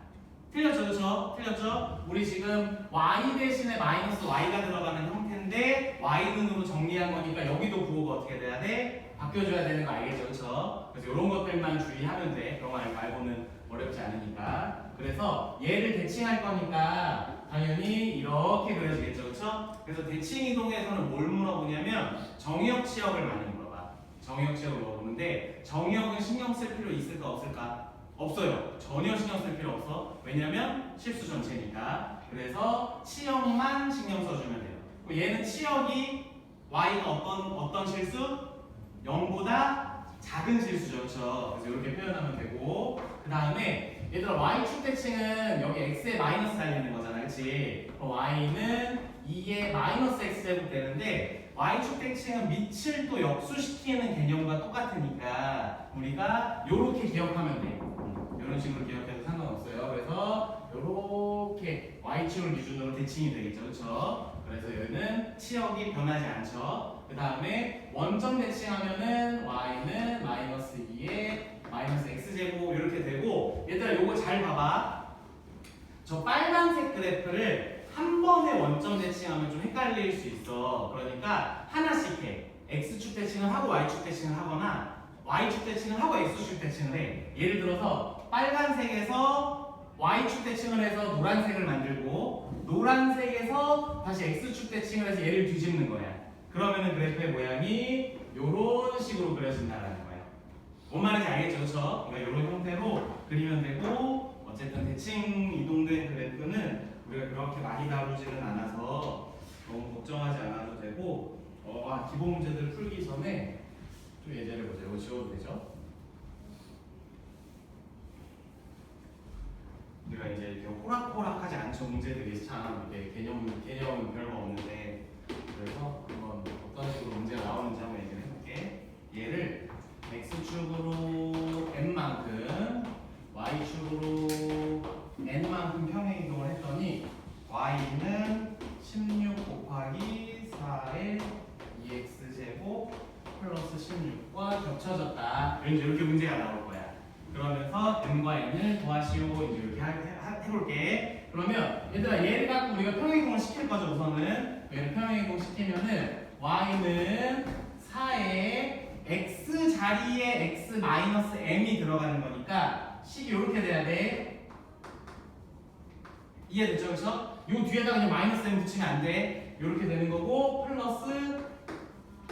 [SPEAKER 1] 틀렸죠, 그렇죠? 틀렸죠? 우리 지금 y 대신에 마이너스 y가 들어가는 형태인데 y는으로 정리한 거니까 여기도 부호가 어떻게 돼야 돼? 바뀌어줘야 되는 거 알겠죠, 그렇죠? 그래서 이런 것들만 주의하면 돼. 그런 거 말고는 어렵지 않으니까. 그래서 얘를 대칭할 거니까 당연히 이렇게 그려지겠죠, 그렇죠? 그래서 대칭 이동에서는 뭘 물어보냐면 정의역 치역을 많이 물어봐. 정의역 치역을 물어보는데 정의역은 신경 쓸 필요 있을까 없을까? 없어요. 전혀 신경 쓸 필요 없어. 왜냐면 실수 전체니까. 그래서 치역만 신경 써주면 돼요. 얘는 치역이 y가 어떤 실수? 0보다 작은 실수죠, 그렇죠? 그래서 이렇게 표현하면 되고, 그 다음에 얘들아 y축 대칭은 여기 x에 마이너스 달리는 거잖아, 그렇지? y는 2의 마이너스 x제곱 되는데 y축 대칭은 밑을 또 역수시키는 개념과 똑같으니까 우리가 이렇게 기억하면 돼. 이런 식으로 기억해도 상관없어요. 그래서 이렇게 y축을 기준으로 대칭이 되겠죠, 그렇죠? 그래서 여기는 치역이 변하지 않죠. 그 다음에 원점 대칭하면은 y는 마이너스 2에 마이너스 x제곱 이렇게 되고, 얘들아 요거 잘 봐봐. 저 빨간색 그래프를 한 번에 원점 대칭하면 좀 헷갈릴 수 있어. 그러니까 하나씩 해. x축 대칭을 하고 y축 대칭을 하거나 y축 대칭을 하고 x축 대칭을 해. 예를 들어서 빨간색에서 y축 대칭을 해서 노란색을 만들고 노란색에서 다시 x축 대칭을 해서 얘를 뒤집는 거야. 그러면은 그래프의 모양이 이런 식으로 그려진다라는 거야. 뭔 말인지 알겠죠, 그렇죠? 그러니까 이런 형태로 그리면 되고, 어쨌든 대칭 이동된 그래프는 우리가 그렇게 많이 다루지는 않아서 너무 걱정하지 않아도 되고, 기본 문제들 풀기 전에 좀 예제를 보자. 이거 지워도 되죠? 우리가 이제 이렇게 호락호락하지 않죠. 문제들이 참 이렇게 개념은 별거 없는데, 그래서 한번 어떤 식으로 문제가 나오는지 한번 얘기를 해볼게. 얘를 x축으로 n만큼, y축으로 n만큼 평행 이동을 했더니 y는 16 곱하기 4의 2x제곱 플러스 16과 겹쳐졌다. 이렇게 문제가 나올 거야. 그러면서 n과 n을 더하시오. 이제 이렇게 해볼게. 그러면 얘들아 얘를 갖고 우리가 평행이동을 시킬 거죠. 우선은 얘를 평행이동 시키면은 y는 4에 x 자리에 x 마이너스 m이 들어가는 거니까 식이 이렇게 돼야 돼. 이해됐죠? 그래서 요 뒤에다가 그냥 마이너스 m 붙이면 안 돼. 이렇게 되는 거고 플러스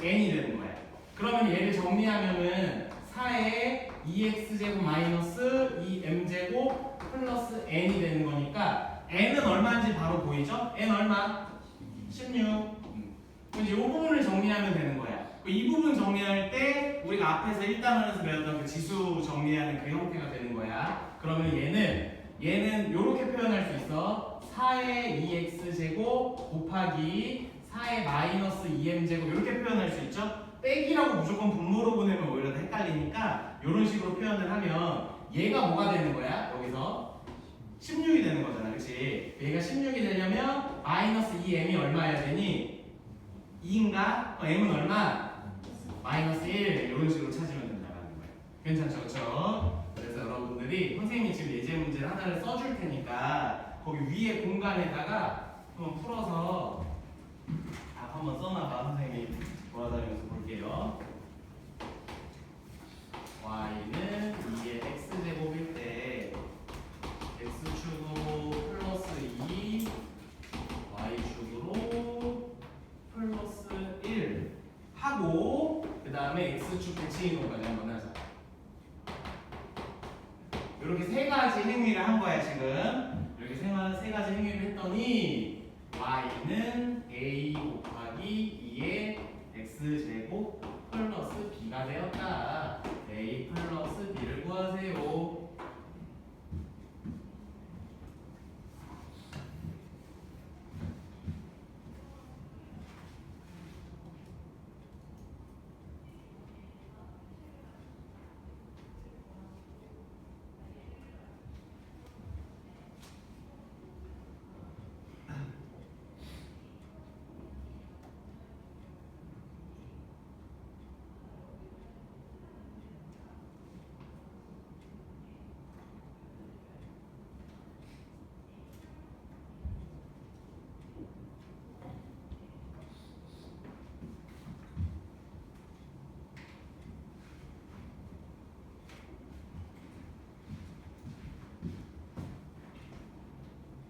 [SPEAKER 1] n이 되는 거야. 그러면 얘를 정리하면은 4에 2x제곱 마이너스 2m제곱 플러스 n이 되는 거니까 n은 얼마인지 바로 보이죠? n 얼마? 16. 이제 이 부분을 정리하면 되는 거야. 이 부분 정리할 때 우리가 앞에서 1단원에서 배웠던 그 지수 정리하는 그 형태가 되는 거야. 그러면 얘는 이렇게 표현할 수 있어. 4의 2x제곱 곱하기 4의 마이너스 2m제곱 이렇게 표현할 수 있죠? 빼기라고 무조건 분모로 보내면 오히려 더 헷갈리니까 이런 식으로 표현을 하면 얘가 뭐가 되는 거야? 여기서 16이 되는 거잖아, 그치? 얘가 16이 되려면 마이너스 2m이 얼마여야 되니? 2인가? m은 얼마? 마이너스 1 이런 식으로 찾으면 된다는 거예요. 괜찮죠? 그렇죠? 그래서 여러분들이 선생님이 지금 예제 문제를 하나를 써줄 테니까 거기 위에 공간에다가 한번 풀어서 답 한번 써놔봐. 선생님이 돌아다니면서 볼게요. y는 2의 x제곱일 때 x축으로 플러스 2 y축으로 플러스 1 하고 그 다음에 x축 대칭 이동까지 한번 하자. 이렇게 세 가지 행위를 한 거야 지금. 이렇게 세 가지 행위를 했더니 y는 a 곱하기 2의 x제곱 플러스 b가 되었다. a 플러스 b를 구하세요.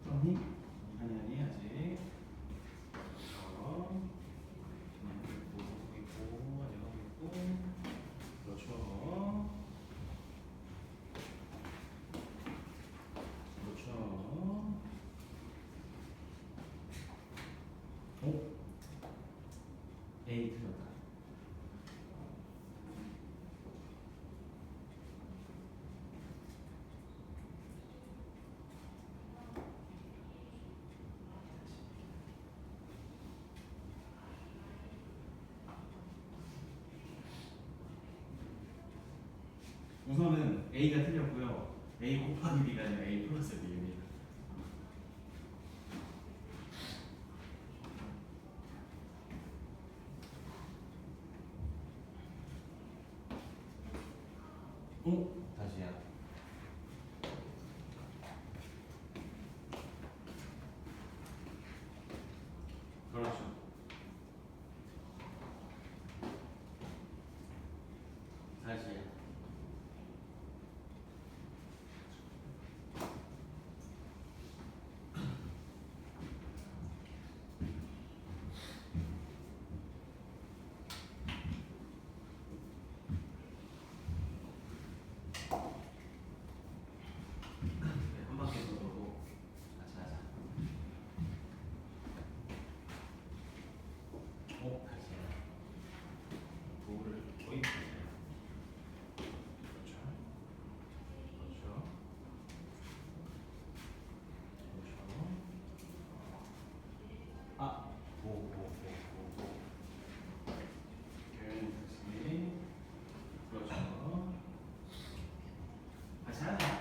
[SPEAKER 1] 아니 아니 아직 보고 있고 하고 있고 그렇죠. 오 A 틀렸다. 우선은 A가 틀렸고요. A 곱하기 B가 아니라 A 플러스 B입니다. 다시야. 그렇죠. 다시야. 한 바퀴 더 돌고 같이 하자. 다시야. 도를 거의 다시야. 그렇죠. 그렇죠. 그렇죠. 아, 고. 다시. 그렇죠. 다시 하자.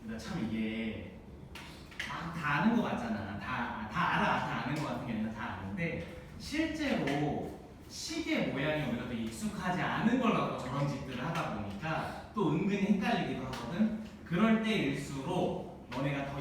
[SPEAKER 1] 근데 참 이게 막 다 아는 것 같잖아. 다 알아. 다 아는 것 같은 게 아니라 다 아는데 실제로 시계 모양이 우리가 또 익숙하지 않은 걸 갖고 저런 짓들을 하다 보니까 또 은근히 헷갈리기도 하거든. 그럴 때일수록 너네가 더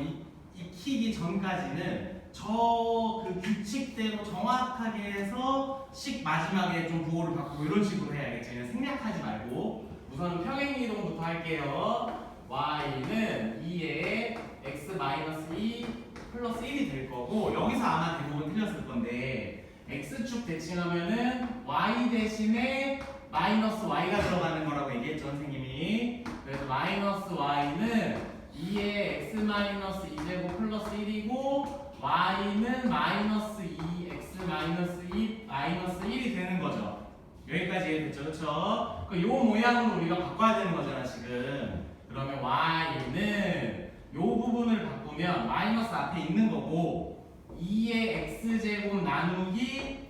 [SPEAKER 1] 익히기 전까지는 저 그 규칙대로 정확하게 해서 마지막에 좀 부호를 받고 이런 식으로 해야겠지. 그냥 생략하지 말고 우선은 평행이동부터 할게요. y는 2에 x-2 플러스 1이 될 거고 여기서 아마 대부분 틀렸을 건데 x축 대칭하면은 y 대신에 마이너스 y가 들어가는 거라고 얘기했죠 선생님이. 그래서 마이너스 y는 2에 x-2제곱 플러스 1이고 y는 마이너스 2x 마이너스 2 마이너스 1이 되는 거죠. 여기까지 이해됐죠? 그렇죠? 그 요 모양으로 우리가 바꿔야 되는 거잖아 지금. 그러면 y는 요 부분을 바꾸면 마이너스 앞에 있는 거고 2의 x제곱 나누기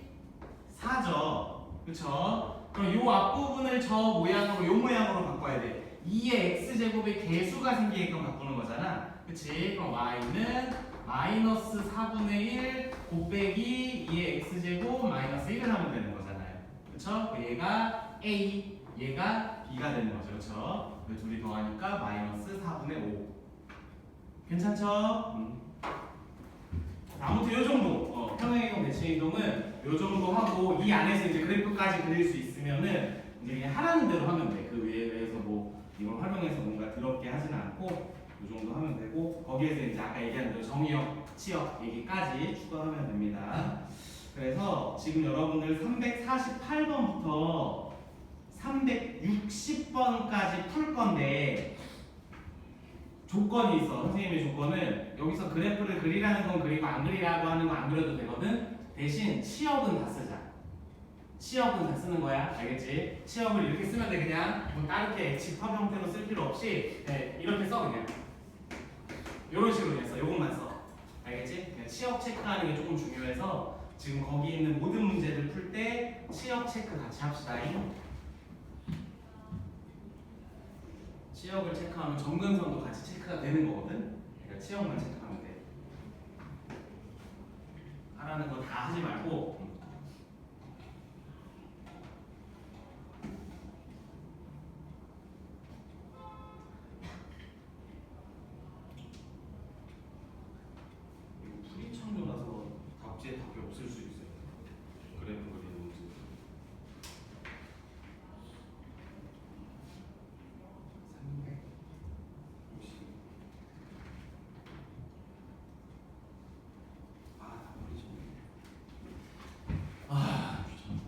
[SPEAKER 1] 4죠. 그쵸? 그럼 요 앞부분을 저 모양으로 요 모양으로 바꿔야 돼. 2의 x제곱의 개수가 생기게끔 바꾸는 거잖아. 그치? 그럼 y는 마이너스 4분의 1 곱빼기 2의 x제곱 마이너스 1을 하면 되는 거잖아요. 그쵸? 얘가 a, 얘가 b가 되는 거죠. 그쵸? 그 둘이 더하니까 마이너스 4분의 5. 괜찮죠? 아무튼 요 정도 평행이동 대칭이동은 요 정도 하고 이 안에서 이제 그래프까지 그릴 수 있으면은 이제 그냥 하라는 대로 하면 돼. 그 외에서 뭐 이걸 활용해서 뭔가 더럽게 하진 않고 요 정도 하면 되고 거기에서 이제 아까 얘기한 그 정의역, 치역 얘기까지 추가하면 됩니다. 그래서 지금 여러분들 348번부터 360번까지 풀 건데 조건이 있어. 선생님의 조건은 여기서 그래프를 그리라는 건 그리고 안 그리라고 하는 건 안 그려도 되거든. 대신 치역은 다 쓰자. 치역은 다 쓰는 거야. 알겠지? 치역을 이렇게 쓰면 돼. 그냥 뭐 다르게 집합 형태로 쓸 필요 없이 이렇게 써 그냥. 이런 식으로 그냥 써. 요것만 써. 알겠지? 그냥 치역 체크하는 게 조금 중요해서 지금 거기 있는 모든 문제를 풀 때 치역 체크 같이 합시다. 치역을 체크하면 점근선도 같이 체크가 되는 거거든. 그러니까 치역만 체크하면 돼. 하라는 거 다 하지 말고. 이거 풀이 창조라서 답지에 답이 없을 수 있어요. 그래프 그리는 문제. 350. 아, 답이 좀. 아, 귀찮아.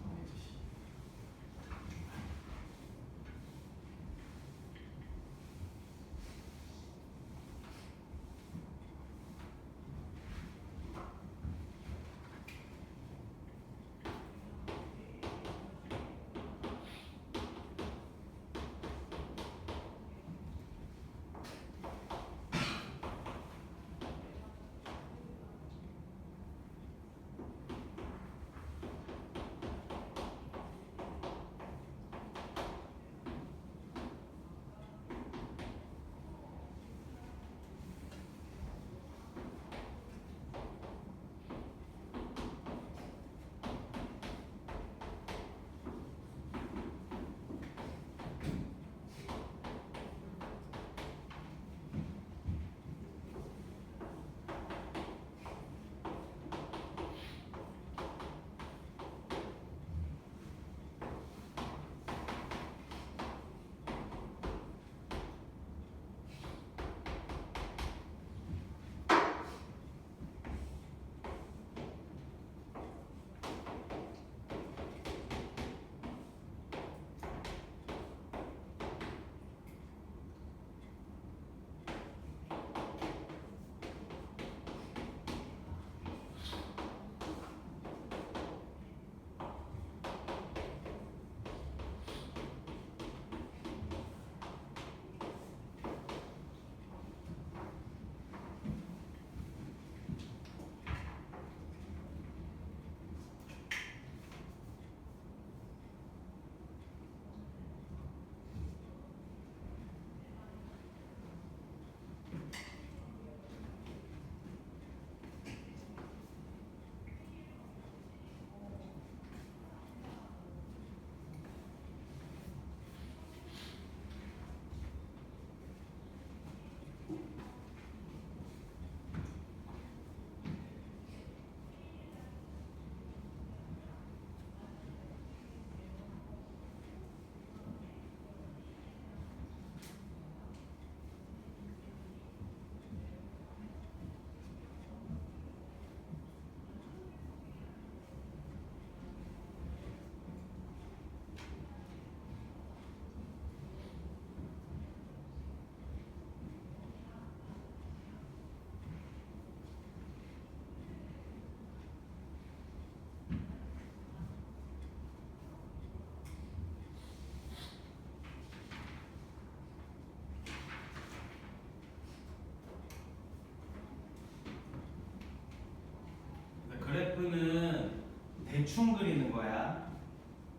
[SPEAKER 1] 그래프는 대충 그리는 거야.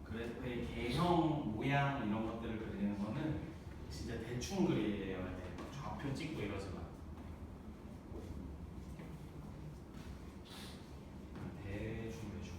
[SPEAKER 1] 그래프의 개형, 모양 이런 것들을 그리는 거는 진짜 대충 그려야 돼. 좌표 찍고 이러지 마. 대충 그려.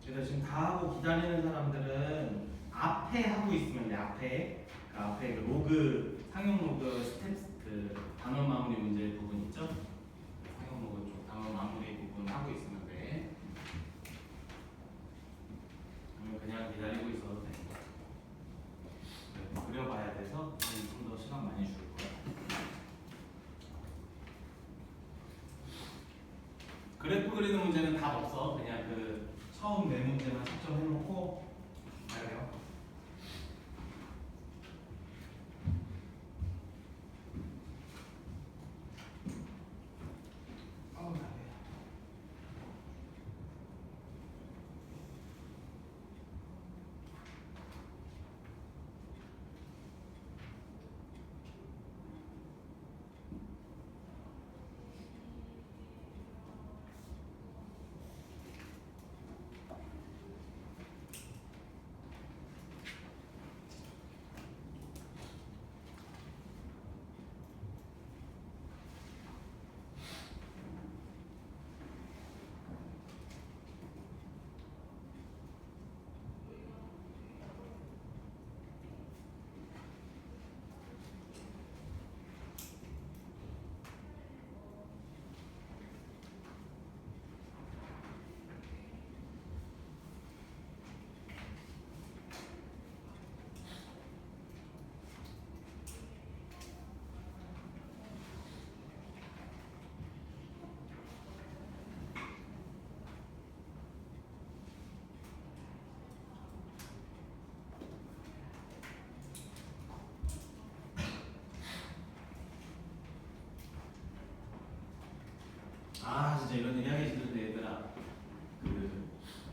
[SPEAKER 1] 그래서 지금 다 하고 기다리는 사람들은 앞에 하고 있으면 돼. 앞에 그 앞에 그 로그 상용 로그 스텝 그 단원 마무리 문제 부분 있죠? 상용 로그 쪽 단원 마무리 부분 하고 있으면 돼. 그러면 그냥 기다리고 있어도 돼. 그려봐야 돼서 좀 더 시간 많이 줄 거야. 그래프 그리는 문제는 답 없어. 그냥 그 처음 네 문제만 채점해놓고 가요. 아 진짜 이런 얘기 하기 싫은데 얘들아, 그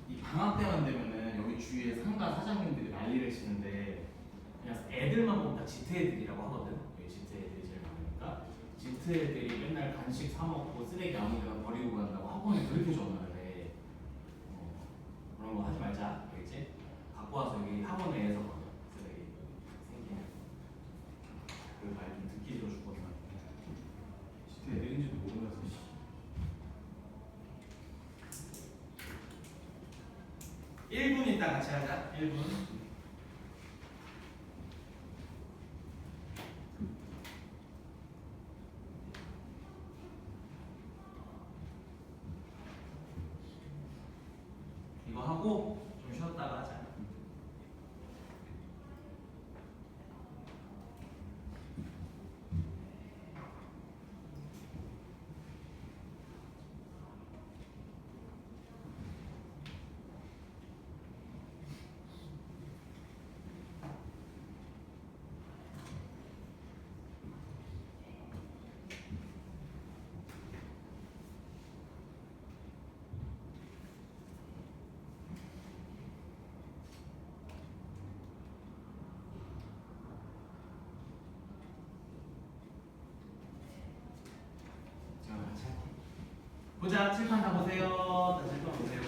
[SPEAKER 1] 이 방학 때만 되면은 여기 주위에 상가 사장님들이 난리를 치는데 그냥 애들만 보면 다 지트 애들이라고 하거든. 여기 지트 애들이 제일 많으니까 지트 애들이 맨날 간식 사 먹고 쓰레기 아무데나 버리고 간다고 학원에 그렇게 전화를 해. 그런 거 하지 말자, 알겠지? 갖고 와서 여기 학원에서 버려 쓰레기 생기면. 그 말 좀 듣기 싫어 죽거든. 지트 애들인지도 모르면서. 1분 있다 같이 하자. 1분. 이거 하고 좀 쉬었다가 하자. 보자. 칠판 다 보세요. 다 칠판 보세요.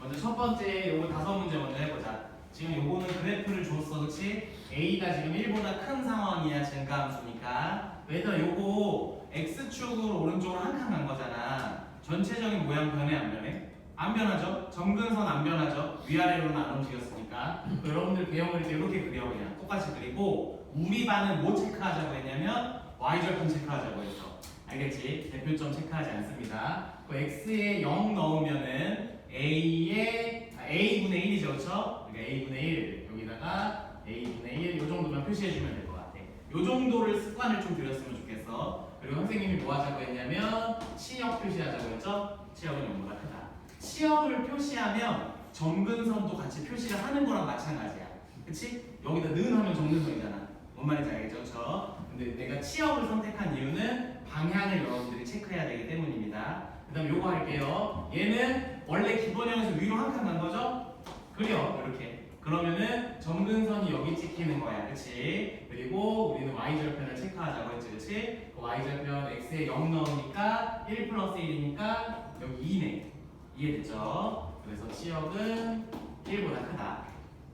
[SPEAKER 1] 먼저 첫 번째 요거 5문제 먼저 해보자. 지금 요거는 그래프를 줬어, 그렇지? A가 지금 1보다 큰 상황이야, 증가함수니까. 얘들아 요거 X축으로 오른쪽으로 한 칸 간 거잖아. 전체적인 모양 변해 안 변해? 안 변하죠? 점근선 안 변하죠? 위아래로는 안 움직였으니까. 여러분들 배경 그릴 때 이렇게 그려. 그냥 똑같이 그리고 우리 반은 뭐 체크하자고 했냐면 Y절편 체크하자고 했어. 알겠지? 대표점 체크하지 않습니다. 그 x에 0 넣으면은 a분의 1이죠, 그렇죠? 그러니까 a분의 1 여기다가 a분의 1 요 정도만 표시해주면 될 것 같아. 요 정도를 습관을 좀 들였으면 좋겠어. 그리고 선생님이 뭐 하자고 했냐면 치역 표시하자고 했죠? 치역은 0보다 크다. 치역을 표시하면 점근선도 같이 표시를 하는 거랑 마찬가지야. 그치? 여기다 는 하면 점근선이잖아. 뭔 말인지 알겠죠? 그렇죠? 근데 내가 치역을 선택한 이유는 방향을 여러분들이 체크해야 되기 때문입니다. 그 다음 요거 할게요. 얘는 원래 기본형에서 위로 한 칸 간 거죠? 그려 이렇게. 그러면은 점근선이 여기 찍히는 거야, 그치? 그리고 우리는 y절편을 체크하자고 했지, 그치? 그 y절편 x에 0 넣으니까 1 플러스 1이니까 여기 2네. 이해됐죠? 그래서 치역은 1보다 크다.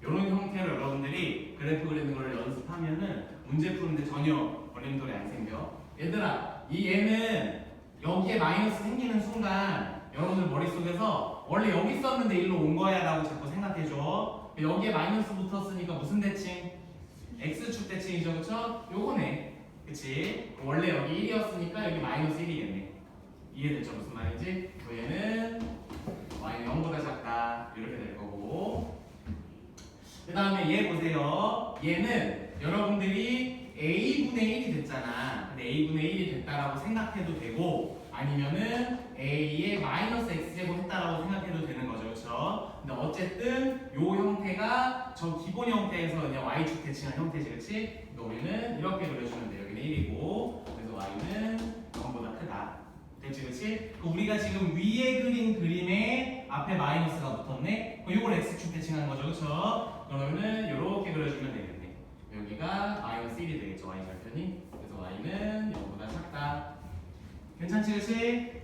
[SPEAKER 1] 이런 형태로 여러분들이 그래프 그리는 걸 연습하면은 문제 푸는데 전혀 어림돌이 안 생겨. 얘들아, 이 얘는 여기에 마이너스 생기는 순간 여러분들 머릿속에서 원래 여기 있었는데 일로 온 거야 라고 자꾸 생각해줘. 여기에 마이너스 붙었으니까 무슨 대칭? x축 대칭이죠, 그쵸? 요거네. 그치? 원래 여기 1이었으니까 여기 마이너스 1이겠네. 이해됐죠? 무슨 말인지? 얘는 y는 0보다 작다. 이렇게 될 거고. 그 다음에 얘 보세요. 얘는 여러분들이 a분의 1이 됐잖아. 근데 a분의 1이 됐다라고 생각해도 되고, 아니면은 a의 마이너스 x제곱 했다라고 생각해도 되는 거죠, 그렇죠? 근데 어쨌든 요 형태가 저 기본 형태에서 그냥 y축 대칭한 형태지, 그렇지? 그러니까 우리는 이렇게 그려주면 돼. 여기는 1이고, 그래서 y는 0보다 크다. 됐지, 그렇지? 우리가 지금 위에 그린 그림에 앞에 마이너스가 붙었네. 이걸 x축 대칭하는 거죠, 그렇죠? 그러면은 이렇게 그려주면 되겠네. 여기가 마이너스 1이 되겠죠, y 절편이. 그래서 y는 0보다 작다. 괜찮지, 그치?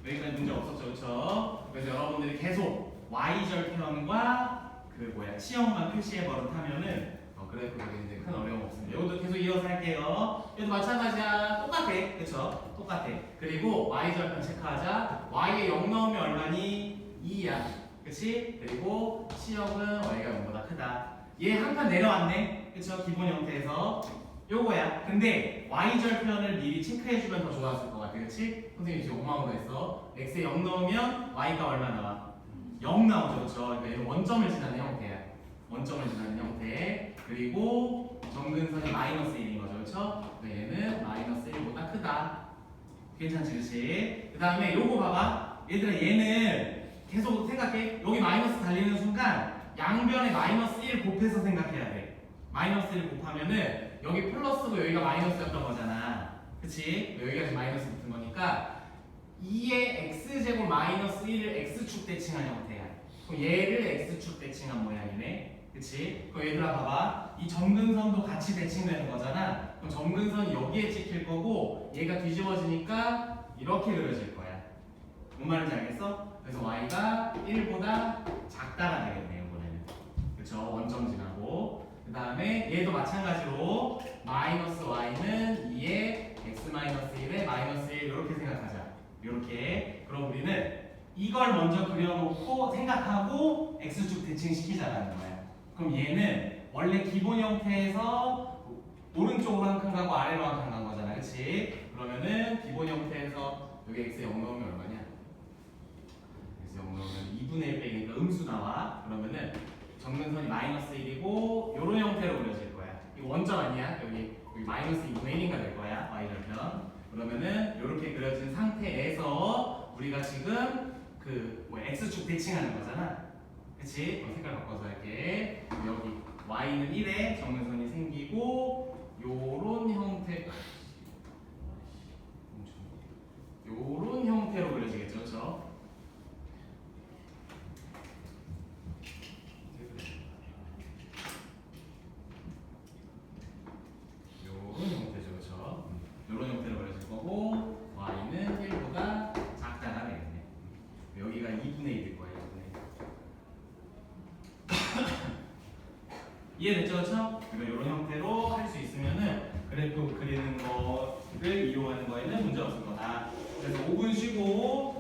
[SPEAKER 1] 여기까지 문제 없었죠, 그쵸? 그래서 여러분들이 계속 y절편과 치형만 표시해 버릇하면은 그래프 그리는데 큰 어려움 없습니다. 이것도 계속 이어서 할게요. 얘도 마찬가지야. 똑같아, 그쵸? 똑같아. 그리고 y절편 체크하자. y에 0 넣으면 얼마니? 2야. 그치? 그리고 치역은 y가 0보다 크다. 얘 한 칸 내려왔네. 그쵸? 기본 형태에서. 요거야. 근데 y절편을 미리 체크해주면 더 좋았을 것 같아. 그치? 선생님 지금 엉망으로 했어. x에 0 넣으면 y가 얼마 나와? 0 나오죠. 그쵸? 그러니까 얘는 원점을 지나는 형태야. 원점을 지나는 형태. 그리고 정근선이 마이너스 1인 거죠. 그쵸? 얘는 마이너스 1보다 크다. 괜찮지? 그치? 그 다음에 요거 봐봐. 얘들아 얘는 계속 생각해. 여기 마이너스 달리는 순간 양변에 마이너스 1 곱해서 생각해야 돼. 마이너스 1 곱하면은 여기 플러스고 여기가 마이너스였던 거잖아. 그치? 여기가 지금 마이너스 붙은 거니까 2의 x제곱 마이너스 1을 x축 대칭한 형태야. 그럼 얘를 x축 대칭한 모양이네. 그치? 그럼 얘들아 봐봐. 이 점근선도 같이 대칭되는 거잖아. 그럼 점근선이 여기에 찍힐 거고 얘가 뒤집어지니까 이렇게 그려질 거야. 뭔 말인지 알겠어? 그래서 y가 1보다 작다가 되겠네요. 이번에는. 그쵸? 원점 지나고. 그 다음에 얘도 마찬가지로 마이너스 y는 2의 x 마이너스 1에 마이너스 1 이렇게 생각하자. 이렇게. 그럼 우리는 이걸 먼저 그려놓고 생각하고 x축 대칭시키자라는 거야. 그럼 얘는 원래 기본 형태에서 오른쪽으로 한 칸 가고 아래로 한 칸 간 거잖아. 그치? 그러면은 기본 형태에서 여기 x에 0 넣으면 얼마냐? x 0 넣으면 2분의 1 빼기니까 음수 나와. 그러면은 정근선이 마이너스 1이고 요런 형태로 그려질 거야. 이거 원점 아니야? 여기 마이너스 2분의 1인가 될 거야. y절편. 그러면은 이렇게 그려진 상태에서 우리가 지금 x축 대칭하는 거잖아. 그치? 색깔 바꿔서 할게. 여기 y는 1에 정근선이 생기고 요런 형태 요런 형태로 그려지겠죠, 그렇죠? 요런 형태죠, 그렇죠? 요런 형태로 그려질 거고 y는 1보다 작다가 되겠네. 여기가 2분의 1일 거예요. 2분의 1. 이해됐죠, 그렇죠? 그러니까 이런 형태로 할 수 있으면은 그래프 그리는 거를 이용하는 거에는 문제 없을 거다. 그래서 5분 쉬고